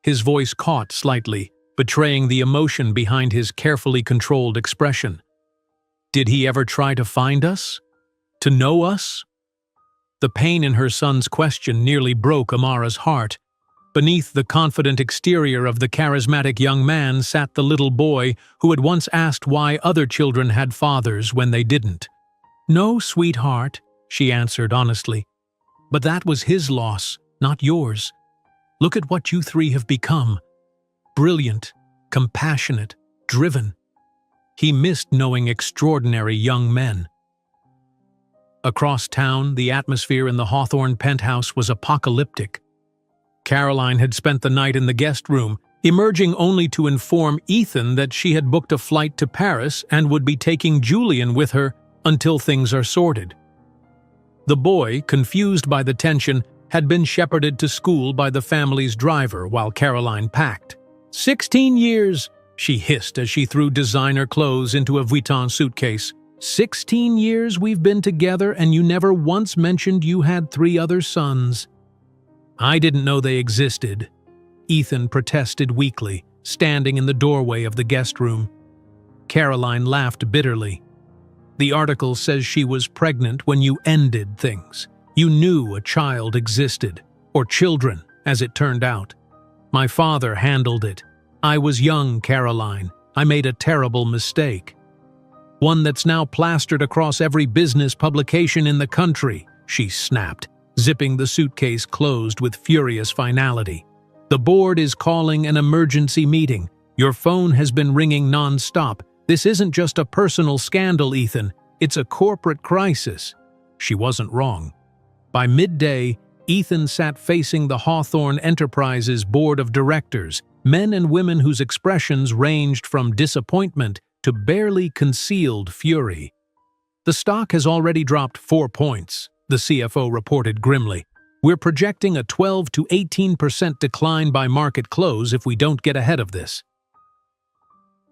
His voice caught slightly, betraying the emotion behind his carefully controlled expression. "Did he ever try to find us? To know us?" The pain in her son's question nearly broke Amara's heart. Beneath the confident exterior of the charismatic young man sat the little boy who had once asked why other children had fathers when they didn't. "No, sweetheart," she answered honestly. "But that was his loss, not yours. Look at what you 3 have become. Brilliant, compassionate, driven. He missed knowing extraordinary young men." Across town, the atmosphere in the Hawthorne penthouse was apocalyptic. Caroline had spent the night in the guest room, emerging only to inform Ethan that she had booked a flight to Paris and would be taking Julian with her until things are sorted. The boy, confused by the tension, had been shepherded to school by the family's driver while Caroline packed. 16 years, she hissed as she threw designer clothes into a Vuitton suitcase. 16 years we've been together and you never once mentioned you had 3 other sons. I didn't know they existed, Ethan protested weakly, standing in the doorway of the guest room. Caroline laughed bitterly. The article says she was pregnant when you ended things. You knew a child existed, or children, as it turned out. My father handled it. I was young, Caroline. I made a terrible mistake. One that's now plastered across every business publication in the country, she snapped, zipping the suitcase closed with furious finality. The board is calling an emergency meeting. Your phone has been ringing non-stop. This isn't just a personal scandal, Ethan. It's a corporate crisis. She wasn't wrong. By midday, Ethan sat facing the Hawthorne Enterprises board of directors, men and women whose expressions ranged from disappointment to barely concealed fury. The stock has already dropped 4 points, the CFO reported grimly. We're projecting a 12 to 18% decline by market close if we don't get ahead of this.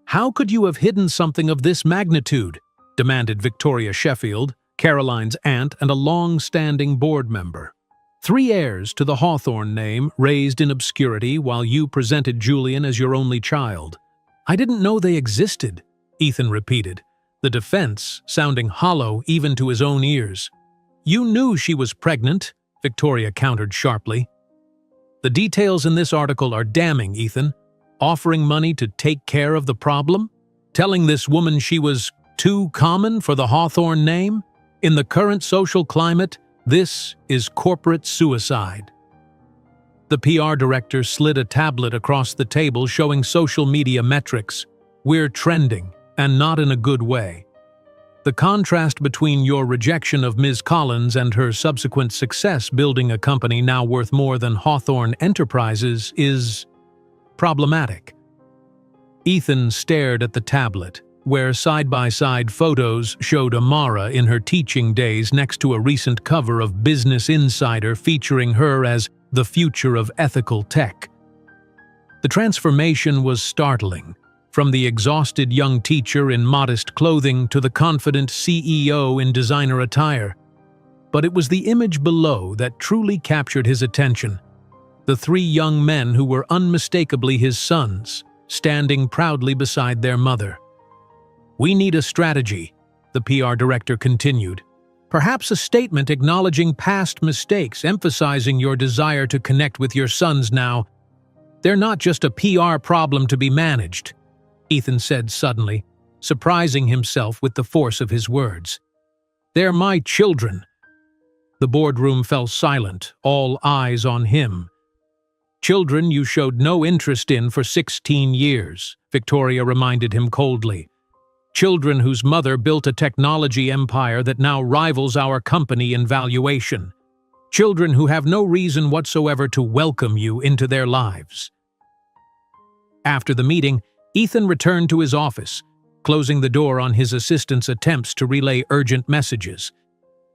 How could you have hidden something of this magnitude? Demanded Victoria Sheffield, Caroline's aunt and a long-standing board member. 3 heirs to the Hawthorne name raised in obscurity while you presented Julian as your only child. I didn't know they existed, Ethan repeated, the defense sounding hollow even to his own ears. You knew she was pregnant, Victoria countered sharply. The details in this article are damning, Ethan. Offering money to take care of the problem? Telling this woman she was too common for the Hawthorne name? In the current social climate, this is corporate suicide. The PR director slid a tablet across the table showing social media metrics. We're trending, and not in a good way. The contrast between your rejection of Ms. Collins and her subsequent success building a company now worth more than Hawthorne Enterprises is problematic. Ethan stared at the tablet, where side-by-side photos showed Amara in her teaching days next to a recent cover of Business Insider featuring her as the future of ethical tech. The transformation was startling, from the exhausted young teacher in modest clothing to the confident CEO in designer attire. But it was the image below that truly captured his attention. The 3 young men who were unmistakably his sons, standing proudly beside their mother. We need a strategy, the PR director continued. Perhaps a statement acknowledging past mistakes, emphasizing your desire to connect with your sons now. They're not just a PR problem to be managed, Ethan said suddenly, surprising himself with the force of his words. They're my children. The boardroom fell silent, all eyes on him. Children you showed no interest in for 16 years, Victoria reminded him coldly. Children whose mother built a technology empire that now rivals our company in valuation. Children who have no reason whatsoever to welcome you into their lives. After the meeting, Ethan returned to his office, closing the door on his assistant's attempts to relay urgent messages.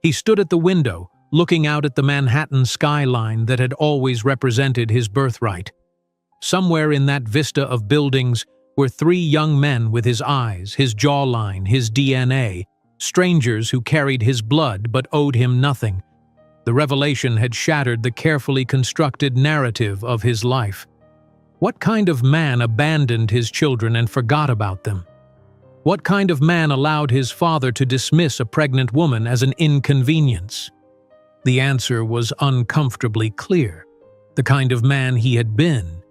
He stood at the window, looking out at the Manhattan skyline that had always represented his birthright. Somewhere in that vista of buildings were 3 young men with his eyes, his jawline, his DNA, strangers who carried his blood but owed him nothing. The revelation had shattered the carefully constructed narrative of his life. What kind of man abandoned his children and forgot about them? What kind of man allowed his father to dismiss a pregnant woman as an inconvenience? The answer was uncomfortably clear. The kind of man he had been.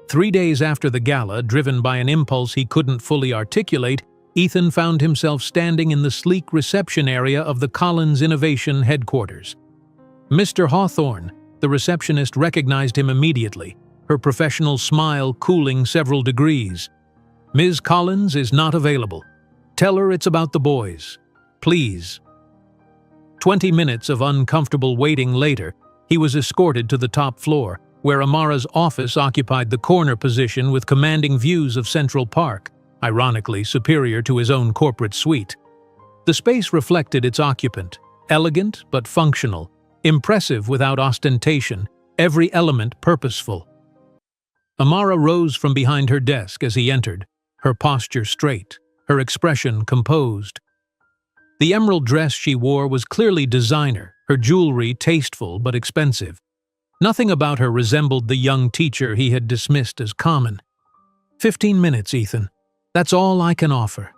3 days after the gala, driven by an impulse he couldn't fully articulate, Ethan found himself standing in the sleek reception area of the Collins Innovation headquarters. Mr. Hawthorne, the receptionist recognized him immediately, her professional smile cooling several degrees. Ms. Collins is not available. Tell her it's about the boys. Please. 20 minutes of uncomfortable waiting later, he was escorted to the top floor, where Amara's office occupied the corner position with commanding views of Central Park, ironically superior to his own corporate suite. The space reflected its occupant, elegant but functional, impressive without ostentation, every element purposeful. Amara rose from behind her desk as he entered, her posture straight, her expression composed. The emerald dress she wore was clearly designer, her jewelry tasteful but expensive. Nothing about her resembled the young teacher he had dismissed as common. 15 minutes, Ethan. That's all I can offer.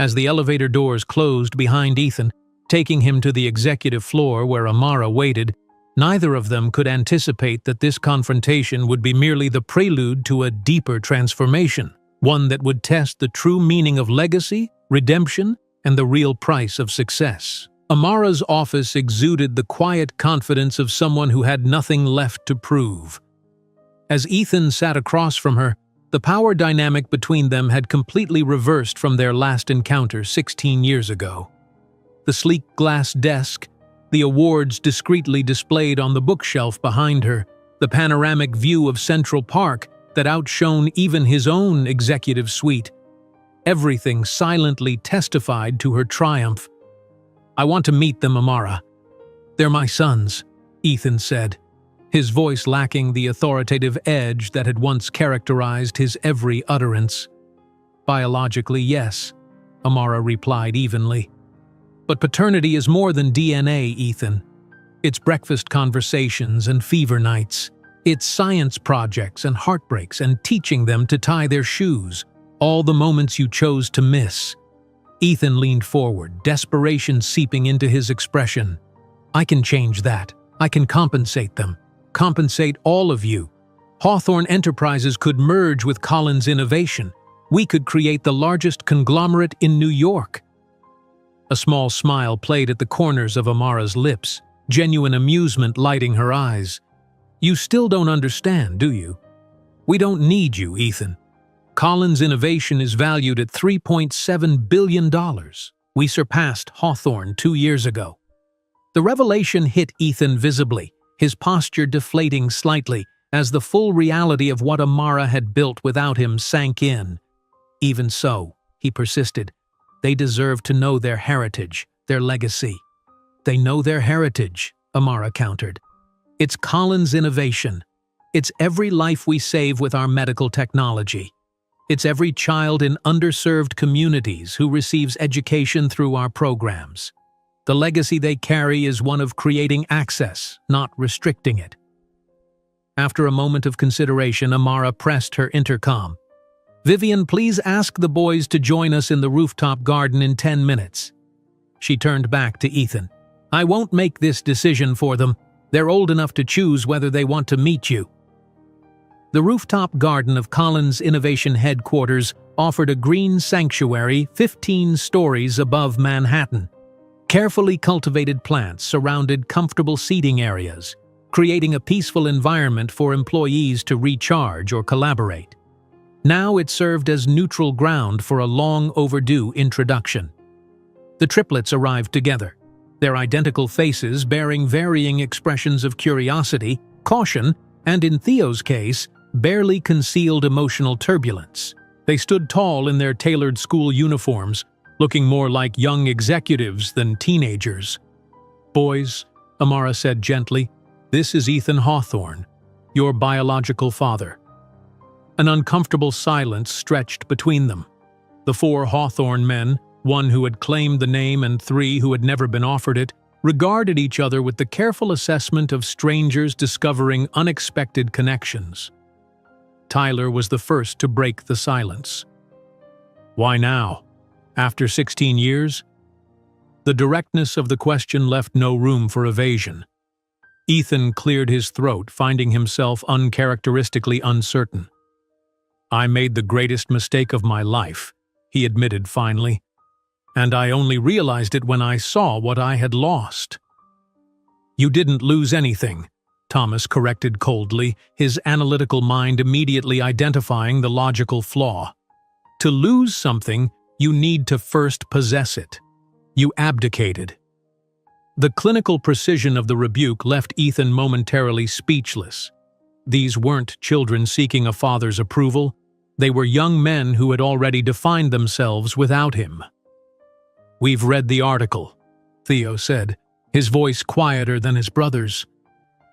As the elevator doors closed behind Ethan, taking him to the executive floor where Amara waited, neither of them could anticipate that this confrontation would be merely the prelude to a deeper transformation, one that would test the true meaning of legacy, redemption, and the real price of success. Amara's office exuded the quiet confidence of someone who had nothing left to prove. As Ethan sat across from her, the power dynamic between them had completely reversed from their last encounter 16 years ago. The sleek glass desk, the awards discreetly displayed on the bookshelf behind her, the panoramic view of Central Park that outshone even his own executive suite. Everything silently testified to her triumph. "I want to meet them, Amara. They're my sons," Ethan said, his voice lacking the authoritative edge that had once characterized his every utterance. "Biologically, yes," Amara replied evenly. "But paternity is more than DNA, Ethan. It's breakfast conversations and fever nights. It's science projects and heartbreaks and teaching them to tie their shoes, all the moments you chose to miss." Ethan leaned forward, desperation seeping into his expression. "I can change that. I can compensate them. Compensate all of you. Hawthorne Enterprises could merge with Collins Innovation. We could create the largest conglomerate in New York." A small smile played at the corners of Amara's lips, genuine amusement lighting her eyes. "You still don't understand, do you? We don't need you, Ethan. Collins Innovation is valued at $3.7 billion. We surpassed Hawthorne 2 years ago." The revelation hit Ethan visibly, his posture deflating slightly as the full reality of what Amara had built without him sank in. "Even so," he persisted, "they deserve to know their heritage, their legacy." "They know their heritage," Amara countered. "It's Collins Innovation. It's every life we save with our medical technology. It's every child in underserved communities who receives education through our programs. The legacy they carry is one of creating access, not restricting it." After a moment of consideration, Amara pressed her intercom. "Vivian, please ask the boys to join us in the rooftop garden in 10 minutes. She turned back to Ethan. "I won't make this decision for them. They're old enough to choose whether they want to meet you." The rooftop garden of Collins Innovation Headquarters offered a green sanctuary 15 stories above Manhattan. Carefully cultivated plants surrounded comfortable seating areas, creating a peaceful environment for employees to recharge or collaborate. Now it served as neutral ground for a long overdue introduction. The triplets arrived together, their identical faces bearing varying expressions of curiosity, caution, and in Theo's case, barely concealed emotional turbulence. They stood tall in their tailored school uniforms, looking more like young executives than teenagers. "Boys," Amara said gently, "this is Ethan Hawthorne, your biological father." An uncomfortable silence stretched between them. The 4 Hawthorne men, 1 who had claimed the name and 3 who had never been offered it, regarded each other with the careful assessment of strangers discovering unexpected connections. Tyler was the first to break the silence. "Why now? After 16 years?" The directness of the question left no room for evasion. Ethan cleared his throat, finding himself uncharacteristically uncertain. "I made the greatest mistake of my life," he admitted finally. "And I only realized it when I saw what I had lost." "You didn't lose anything," Thomas corrected coldly, his analytical mind immediately identifying the logical flaw. "To lose something, you need to first possess it. You abdicated." The clinical precision of the rebuke left Ethan momentarily speechless. These weren't children seeking a father's approval. They were young men who had already defined themselves without him. "We've read the article," Theo said, his voice quieter than his brother's.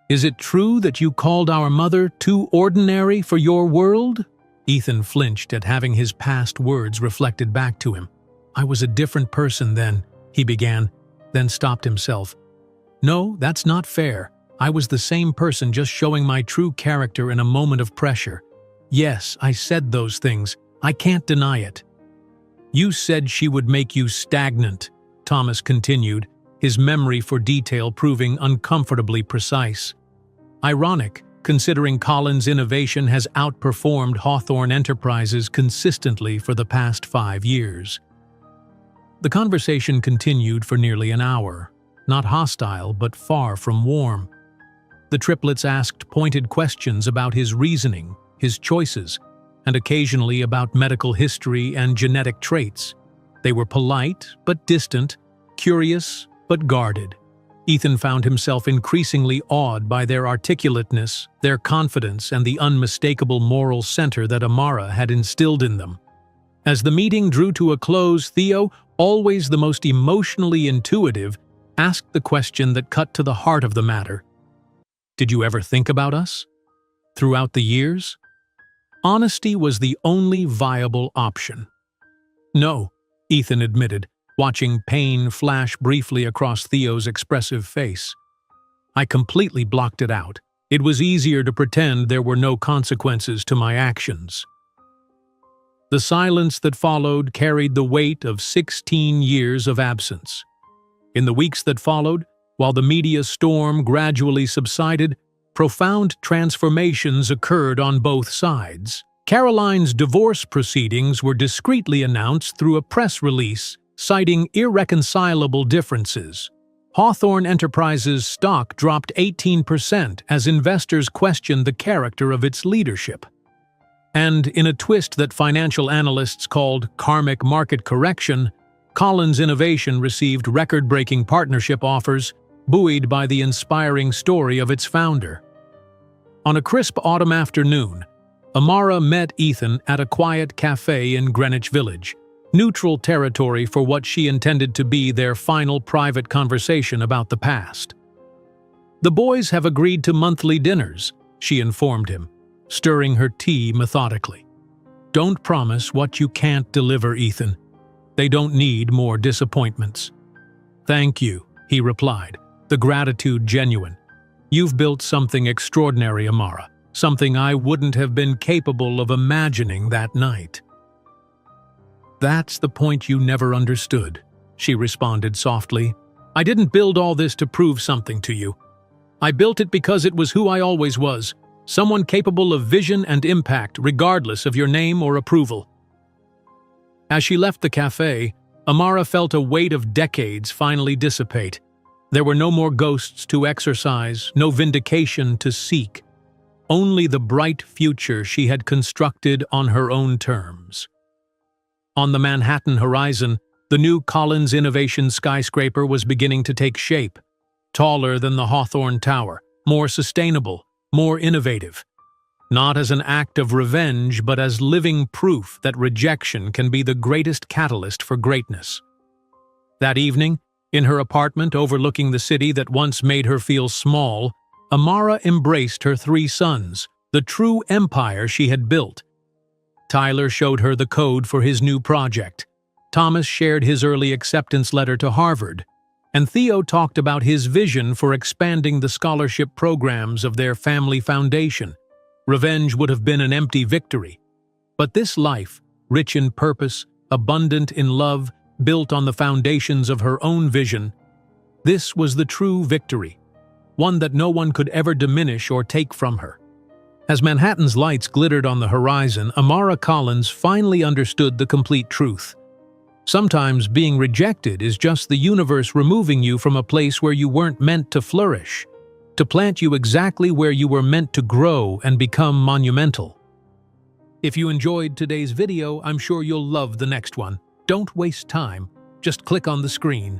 "Is it true that you called our mother too ordinary for your world?" Ethan flinched at having his past words reflected back to him. "I was a different person then," he began, then stopped himself. "No, that's not fair. I was the same person, just showing my true character in a moment of pressure. Yes, I said those things. I can't deny it." "You said she would make you stagnant," Thomas continued, his memory for detail proving uncomfortably precise. Ironic, considering Collins' innovation has outperformed Hawthorne Enterprises consistently for the past 5 years. The conversation continued for nearly an hour, not hostile but far from warm. The triplets asked pointed questions about his reasoning, his choices, and occasionally about medical history and genetic traits. They were polite but distant, curious but guarded. Ethan found himself increasingly awed by their articulateness, their confidence, and the unmistakable moral center that Amara had instilled in them. As the meeting drew to a close, Theo, always the most emotionally intuitive, asked the question that cut to the heart of the matter. "Did you ever think about us? Throughout the years?" Honesty was the only viable option. "No," Ethan admitted, watching pain flash briefly across Theo's expressive face. "I completely blocked it out. It was easier to pretend there were no consequences to my actions." The silence that followed carried the weight of 16 years of absence. In the weeks that followed, while the media storm gradually subsided, profound transformations occurred on both sides. Caroline's divorce proceedings were discreetly announced through a press release, citing irreconcilable differences. Hawthorne Enterprises' stock dropped 18% as investors questioned the character of its leadership. And in a twist that financial analysts called karmic market correction, Collins Innovation received record-breaking partnership offers, buoyed by the inspiring story of its founder. On a crisp autumn afternoon, Amara met Ethan at a quiet cafe in Greenwich Village, neutral territory for what she intended to be their final private conversation about the past. "The boys have agreed to monthly dinners," she informed him, stirring her tea methodically. "Don't promise what you can't deliver, Ethan. They don't need more disappointments." "Thank you," he replied, the gratitude genuine. "You've built something extraordinary, Amara, something I wouldn't have been capable of imagining that night." "That's the point you never understood," she responded softly. "I didn't build all this to prove something to you. I built it because it was who I always was, someone capable of vision and impact regardless of your name or approval." As she left the cafe, Amara felt a weight of decades finally dissipate. There were no more ghosts to exorcise, no vindication to seek. Only the bright future she had constructed on her own terms. On the Manhattan horizon, the new Collins Innovation skyscraper was beginning to take shape. Taller than the Hawthorne Tower, more sustainable, more innovative. Not as an act of revenge, but as living proof that rejection can be the greatest catalyst for greatness. That evening, in her apartment overlooking the city that once made her feel small, Amara embraced her 3 sons, the true empire she had built. Tyler showed her the code for his new project. Thomas shared his early acceptance letter to Harvard, and Theo talked about his vision for expanding the scholarship programs of their family foundation. Revenge would have been an empty victory. But this life, rich in purpose, abundant in love, built on the foundations of her own vision, this was the true victory, one that no one could ever diminish or take from her. As Manhattan's lights glittered on the horizon, Amara Collins finally understood the complete truth. Sometimes being rejected is just the universe removing you from a place where you weren't meant to flourish, to plant you exactly where you were meant to grow and become monumental. If you enjoyed today's video, I'm sure you'll love the next one. Don't waste time. Just click on the screen.